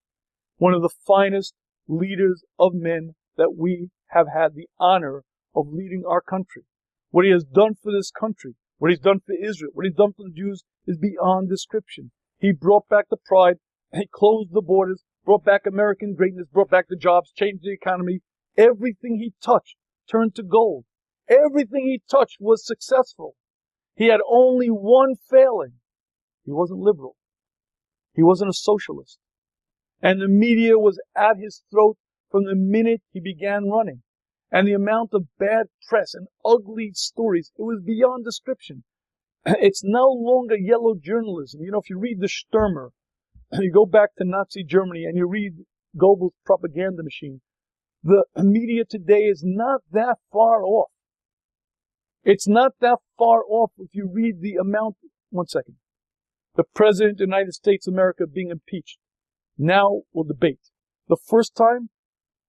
One of the finest leaders of men that we have had the honor of leading our country. What he has done for this country, what he's done for Israel, what he's done for the Jews is beyond description. He brought back the pride, he closed the borders, brought back American greatness, brought back the jobs, changed the economy. Everything he touched turned to gold. Everything he touched was successful. He had only one failing. He wasn't liberal. He wasn't a socialist. And the media was at his throat from the minute he began running. And the amount of bad press and ugly stories, it was beyond description. It's no longer yellow journalism. You know, if you read the Stürmer, you go back to Nazi Germany and you read Goebbels' propaganda machine, the media today is not that far off. It's not that far off if you read the amount. One second. The President of the United States of America being impeached. Now we'll debate. The first time,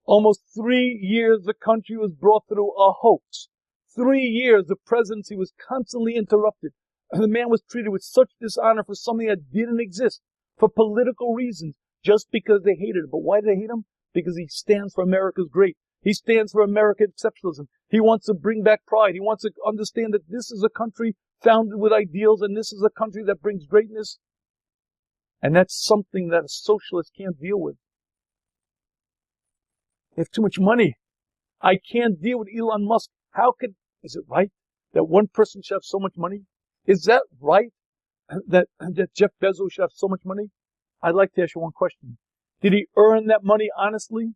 almost 3 years the country was brought through a hoax. 3 years the presidency was constantly interrupted. And the man was treated with such dishonor for something that didn't exist, for political reasons, just because they hated him. But why did they hate him? Because he stands for America's great. He stands for American exceptionalism. He wants to bring back pride. He wants to understand that this is a country founded with ideals, and this is a country that brings greatness. And that's something that a socialist can't deal with. They have too much money. I can't deal with Elon Musk. Is it right that one person should have so much money? Is that right that Jeff Bezos should have so much money? I'd like to ask you one question. Did he earn that money honestly?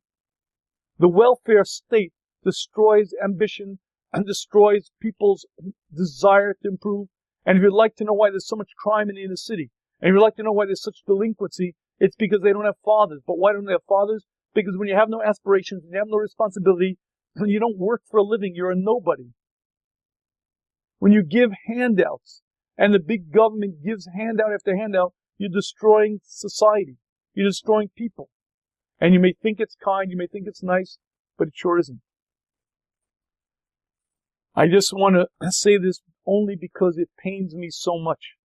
The welfare state destroys ambition and destroys people's desire to improve. And if you'd like to know why there's so much crime in the inner city, and if you'd like to know why there's such delinquency, it's because they don't have fathers. But why don't they have fathers? Because when you have no aspirations, when you have no responsibility, when you don't work for a living, you're a nobody. When you give handouts, and the big government gives handout after handout, you're destroying society. You're destroying people. And you may think it's kind, you may think it's nice, but it sure isn't. I just want to say this only because it pains me so much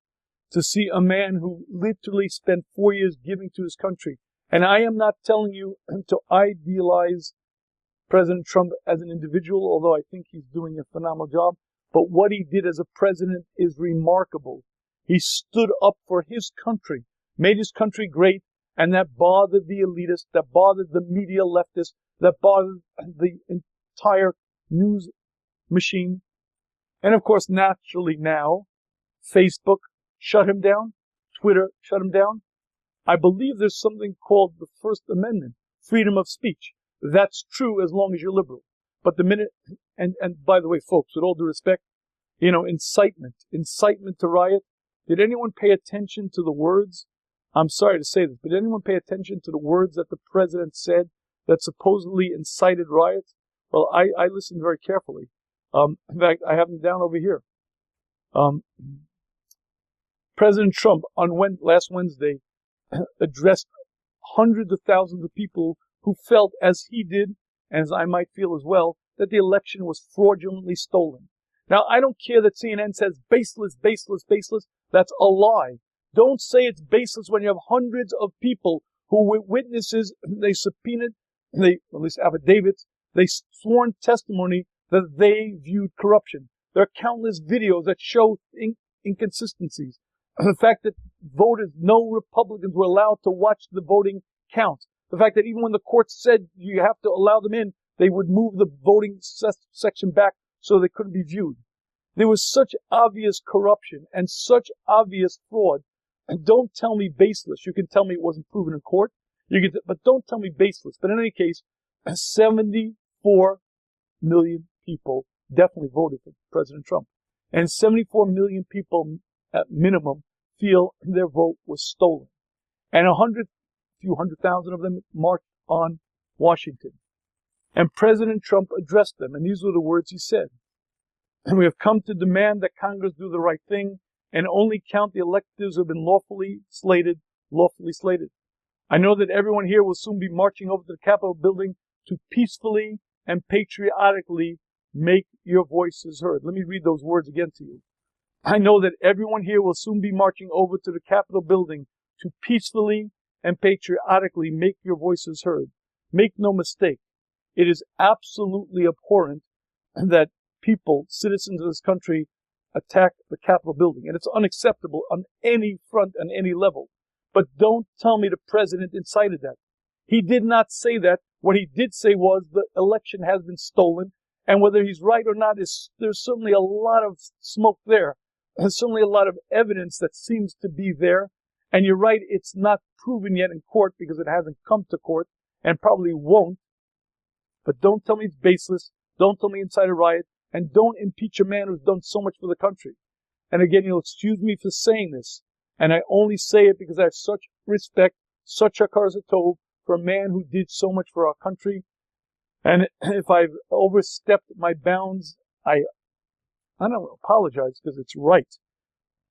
to see a man who literally spent 4 years giving to his country. And I am not telling you to idealize President Trump as an individual, although I think he's doing a phenomenal job. But what he did as a president is remarkable. He stood up for his country, made his country great, and that bothered the elitists, that bothered the media leftists, that bothered the entire news machine. And of course, naturally now, Facebook shut him down, Twitter shut him down. I believe there's something called the First Amendment, freedom of speech. That's true as long as you're liberal. But the minute, and by the way, folks, with all due respect, incitement to riot. Did anyone pay attention to the words? I'm sorry to say this, but did anyone pay attention to the words that the president said that supposedly incited riots? Well, I listened very carefully. In fact, I have them down over here. President Trump on last Wednesday addressed hundreds of thousands of people who felt, as he did, and as I might feel as well, that the election was fraudulently stolen. Now, I don't care that CNN says baseless, baseless, baseless. That's a lie. Don't say it's baseless when you have hundreds of people who were witnesses. They subpoenaed, at least affidavits, they sworn testimony that they viewed corruption. There are countless videos that show inconsistencies. The fact that voters, no Republicans were allowed to watch the voting count. The fact that even when the court said you have to allow them in, they would move the voting section back so they couldn't be viewed. There was such obvious corruption and such obvious fraud. And don't tell me baseless. You can tell me it wasn't proven in court. But don't tell me baseless. But in any case, 74 million people definitely voted for President Trump. And 74 million people at minimum feel their vote was stolen. And a few hundred thousand of them marched on Washington. And President Trump addressed them, and these were the words he said. And we have come to demand that Congress do the right thing and only count the electors who have been lawfully slated. I know that everyone here will soon be marching over to the Capitol building to peacefully and patriotically make your voices heard. Let me read those words again to you. I know that everyone here will soon be marching over to the Capitol building to peacefully and patriotically make your voices heard. Make no mistake, it is absolutely abhorrent that people, citizens of this country, attack the Capitol building. And it's unacceptable on any front, on any level. But don't tell me the president incited that. He did not say that. What he did say was the election has been stolen. And whether he's right or not, there's certainly a lot of smoke there. There's certainly a lot of evidence that seems to be there. And you're right, it's not proven yet in court because it hasn't come to court and probably won't. But don't tell me it's baseless. Don't tell me inside a riot. And don't impeach a man who's done so much for the country. And again, you'll excuse me for saying this. And I only say it because I have such respect, such hakaras hatov for a man who did so much for our country. And if I've overstepped my bounds, I don't apologize because it's right.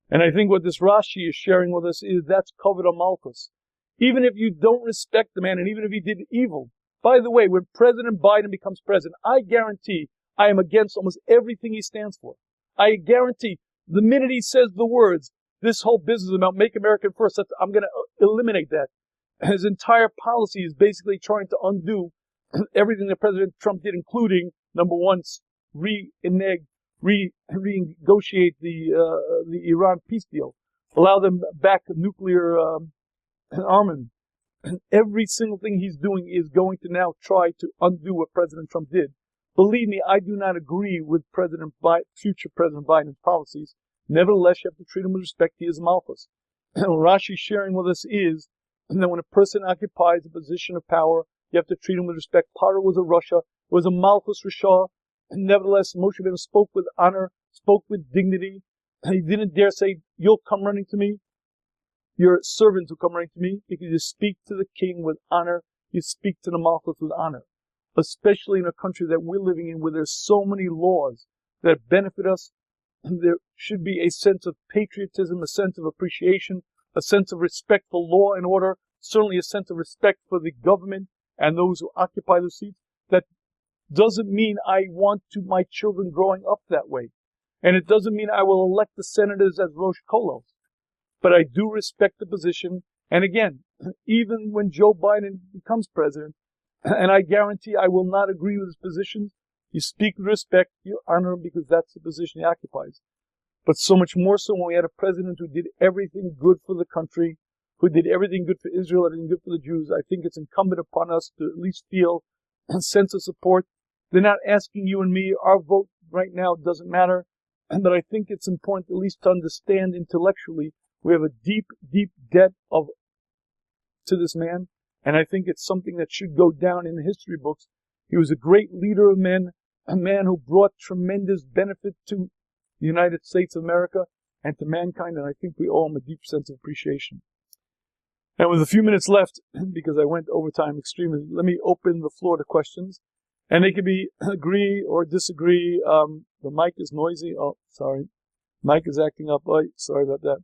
And I think what this Rashi is sharing with us is that's covered on malchus. Even if you don't respect the man, and even if he did evil. By the way, when President Biden becomes president, I guarantee I am against almost everything he stands for. I guarantee the minute he says the words, this whole business about make America first, I'm going to eliminate that. His entire policy is basically trying to undo everything that President Trump did, including, number one, renegotiate the Iran peace deal, allow them back nuclear armament. Every single thing he's doing is going to now try to undo what President Trump did. Believe me, I do not agree with future President Biden's policies. Nevertheless, you have to treat him with respect. He is a malchus. And what Rashi's sharing with us is that when a person occupies a position of power, you have to treat him with respect. Paroh was a rasha, was a malchus rasha. And nevertheless, Moshe and Aron spoke with honor, spoke with dignity. And he didn't dare say, you'll come running to me. Your servants will come running to me, because you speak to the king with honor. You speak to the malchus with honor. Especially in a country that we're living in where there's so many laws that benefit us. And there should be a sense of patriotism, a sense of appreciation, a sense of respect for law and order, certainly a sense of respect for the government and those who occupy the seats. That doesn't mean I want my children growing up that way. And it doesn't mean I will elect the senators as Rosh Kolos. But I do respect the position. And again, even when Joe Biden becomes president, and I guarantee I will not agree with his positions, you speak with respect, you honor him because that's the position he occupies. But so much more so when we had a president who did everything good for the country, who did everything good for Israel, everything good for the Jews. I think it's incumbent upon us to at least feel a sense of support. They're not asking you and me. Our vote right now doesn't matter. But I think it's important at least to understand intellectually we have a deep, deep debt to this man. And I think it's something that should go down in the history books. He was a great leader of men, a man who brought tremendous benefit to the United States of America and to mankind. And I think we owe him a deep sense of appreciation. And with a few minutes left, because I went overtime extremely, let me open the floor to questions. And they can be agree or disagree. The mic is noisy. Oh, sorry. Mic is acting up. Oh, sorry about that.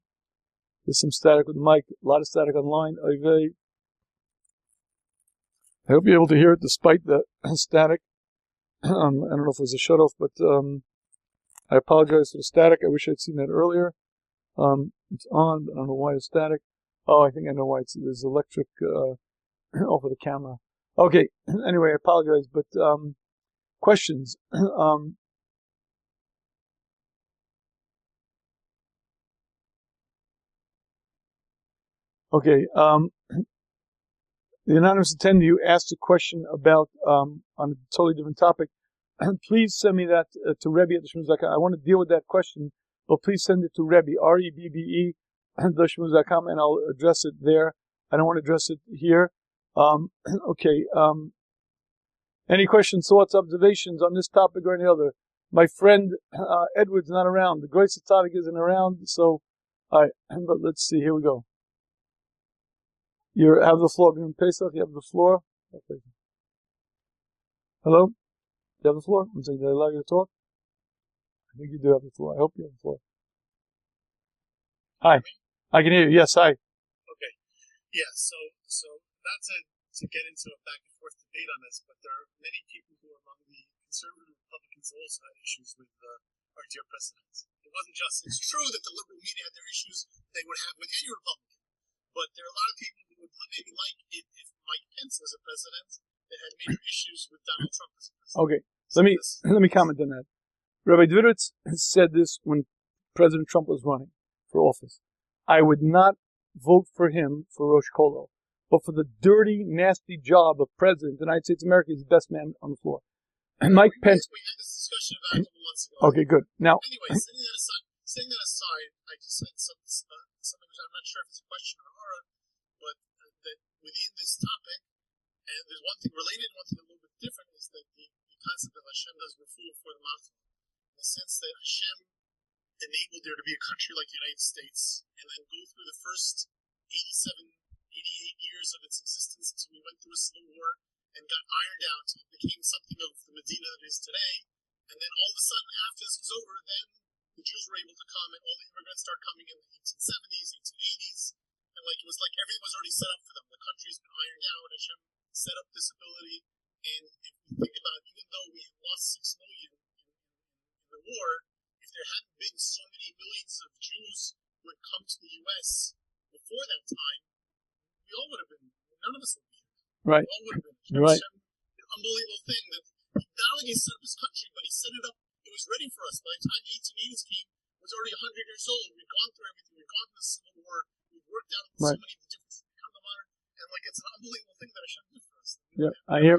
There's some static with the mic. A lot of static online. I hope you're able to hear it despite the static. I don't know if it was a shut-off, but I apologize for the static. I wish I'd seen that earlier. It's on, but I don't know why it's static. Oh, I think I know why. There's electric over the camera. Okay, anyway, I apologize, but questions. Okay, the anonymous attendee you asked a question about on a totally different topic. Please send me that to Rebbe at the Shmuz.com. I want to deal with that question, but please send it to Rebbe, Rebbe, the Shmuz.com, and I'll address it there. I don't want to address it here. Okay. Any questions, thoughts, observations on this topic or any other? My friend Edward's not around. The Grace of Tzaddik isn't around, so but let's see. Here we go. You have the floor. Pesach, you have the floor. Okay. Hello? You have the floor? I'm saying, did I allow you to talk? I think you do have the floor. I hope you have the floor. Hi. I can hear you. Yes, hi. Okay. Yeah, so not to get into a back and forth debate on this, but there are many people who are among the conservative Republicans who also had issues with our dear president. It wasn't just, it's true that the liberal media had their issues they would have with any Republican, but there are a lot of people who would maybe like it if Mike Pence was a president that had major issues with Donald Trump as a president. Okay, let me comment on that. Rabbi Dvidovitz said this when President Trump was running for office. I would not vote for him for Rosh Kolo, but for the dirty, nasty job of president of the United States of America, he's the best man on the floor. And Mike Pence. We had this discussion about it a couple months ago. Okay, good. Now, anyway, setting that aside, I just said something which I'm not sure if it's a question or aura, but that within this topic, and there's one thing related and one thing a little bit different, is that the concept of Hashem does refuah for the malchus, in the sense that Hashem enabled there to be a country like the United States, and then go through the first 88 years of its existence until we went through a civil war and got ironed out until it became something of the Medina that it is today. And then all of a sudden, after this was over, then the Jews were able to come, and all the immigrants started coming in the 1870s, 1880s, and like it was like everything was already set up for them. The country's been ironed out, Hashem set up this ability, and if you think about it, even though we had lost 6 million in the war, if there hadn't been so many millions of Jews who had come to the U.S. before that time, we all would have been, none of us would be here. Right. We all would have been. Right. An unbelievable thing that not only he set up his country, but he set it up, it was ready for us. By the time the 1880s came, it was already 100 years old. We'd gone through everything. We'd gone through the Civil War. We'd worked out so many of the differences that become the modern. And like, it's an unbelievable thing that Hashem did for us. Yeah, I hear.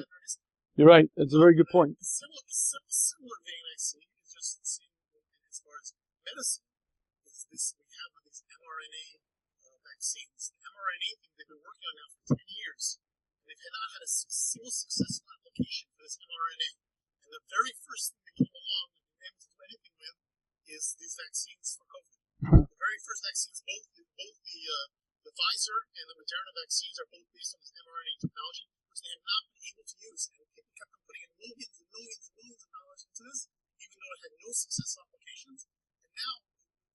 You're right. That's a very good point. Similar vein I see is just seeing as far as medicine is this we have with these mRNA vaccines. The mRNA thing they've been working on now for 10 years. And they've not had a single successful application for this mRNA. And the very first thing that came along that they've been able to do anything with is these vaccines for COVID. The very first vaccines, both the Pfizer and the Moderna vaccines are both based on this mRNA technology, which they have not been able to use. And people kept on putting in millions and millions and millions of dollars into this, even though it had no successful applications. And now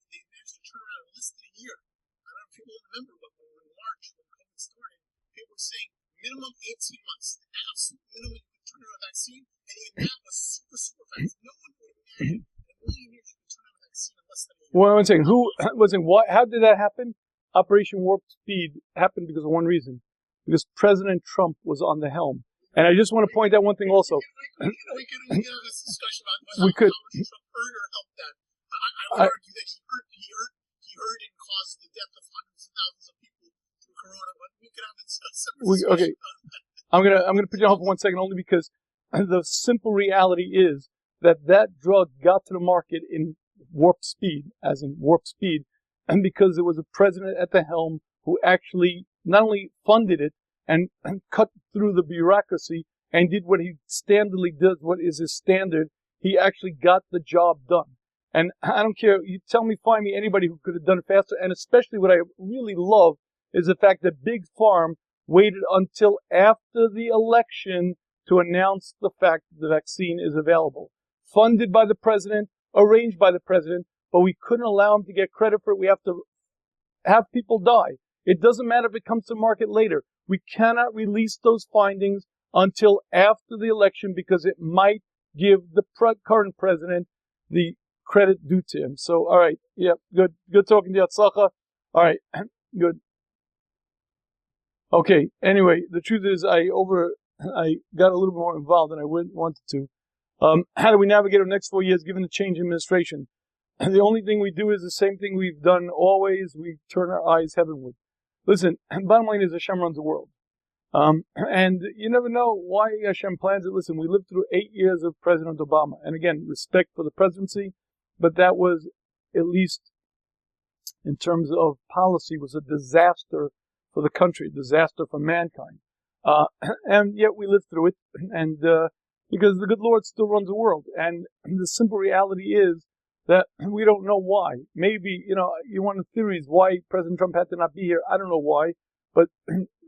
they've managed to turn around in less than a year. I don't know if people remember, but when we were in March, when COVID started, people were saying minimum 18 months, the absolute minimum you could turn around a vaccine, and even that was super, super fast. No one would imagine in a million years you could turn around a vaccine in less than a year. Well, one second. How did that happen? Operation Warp Speed happened because of one reason. Because President Trump was on the helm. And I just want to point out one thing also. We could have this discussion about how much Trump hurt or helped that. I would argue that he hurt and caused the death of hundreds of thousands of people through Corona, but we could have a separate discussion about that. I'm gonna put you on for 1 second only because the simple reality is that drug got to the market in warp speed, and because there was a president at the helm who actually not only funded it and cut through the bureaucracy and did what he standardly does, what is his standard, he actually got the job done. And I don't care, you tell me, find me anybody who could have done it faster, and especially what I really love is the fact that Big Farm waited until after the election to announce the fact that the vaccine is available. Funded by the president, arranged by the president, but we couldn't allow him to get credit for it. We have to have people die. It doesn't matter if it comes to market later. We cannot release those findings until after the election because it might give the current president the credit due to him. So, all right. Yeah, good. Good talking to you, Atzlacha. All right. Good. Okay. Anyway, the truth is I got a little more involved than I wanted to. How do we navigate our next 4 years given the change in administration? The only thing we do is the same thing we've done always. We turn our eyes heavenward. Listen, bottom line is Hashem runs the world. And you never know why Hashem plans it. Listen, we lived through 8 years of President Obama. And again, respect for the presidency, but that was, at least in terms of policy, was a disaster for the country, a disaster for mankind. And yet we lived through it. And because the good Lord still runs the world. And the simple reality is that we don't know why. Maybe, you want theories why President Trump had to not be here. I don't know why. But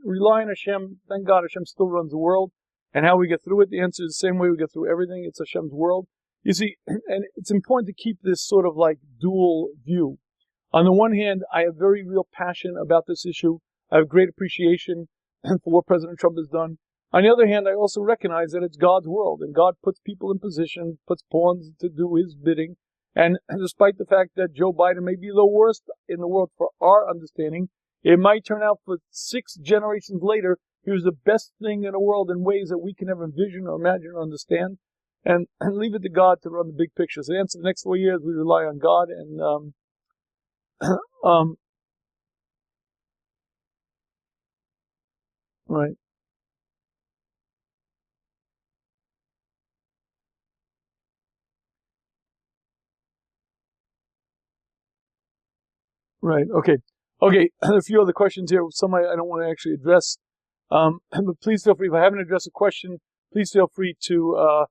rely on Hashem. Thank God Hashem still runs the world. And how we get through it, the answer is the same way we get through everything. It's Hashem's world. You see, and it's important to keep this sort of like dual view. On the one hand, I have very real passion about this issue. I have great appreciation for what President Trump has done. On the other hand, I also recognize that it's God's world, and God puts people in position, puts pawns to do His bidding, And despite the fact that Joe Biden may be the worst in the world for our understanding, it might turn out for 6 generations later, he was the best thing in the world in ways that we can never envision or imagine or understand. And leave it to God to run the big picture. So the answer the next 4 years, we rely on God. And right. Right. Okay. A few other questions here. Some I don't want to actually address. But please feel free. If I haven't addressed a question, please feel free to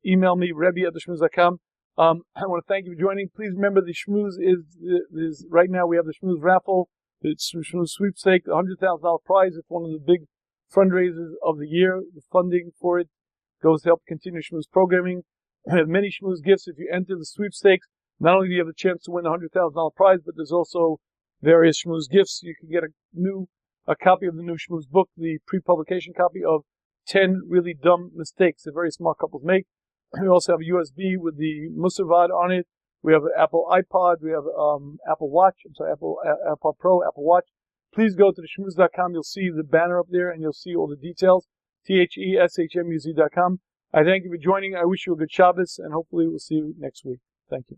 email me, rebbe@shmuz.com. I want to thank you for joining. Please remember the Shmuz is right now we have the Shmuz raffle, the Shmuz sweepstake, the $100,000 prize. It's one of the big fundraisers of the year. The funding for it goes to help continue Shmuz programming. I have many Shmuz gifts. If you enter the sweepstakes, not only do you have the chance to win the $100,000 prize, but there's also various Shmuz gifts. You can get a copy of the new Shmuz book, the pre-publication copy of 10 really dumb mistakes that very smart couples make. We also have a USB with the Musavad on it. We have an Apple iPod. We have Apple Watch. Apple Pro, Apple Watch. Please go to the shmuz.com. You'll see the banner up there, and you'll see all the details. THESHMUZ.com. I thank you for joining. I wish you a good Shabbos, and hopefully we'll see you next week. Thank you.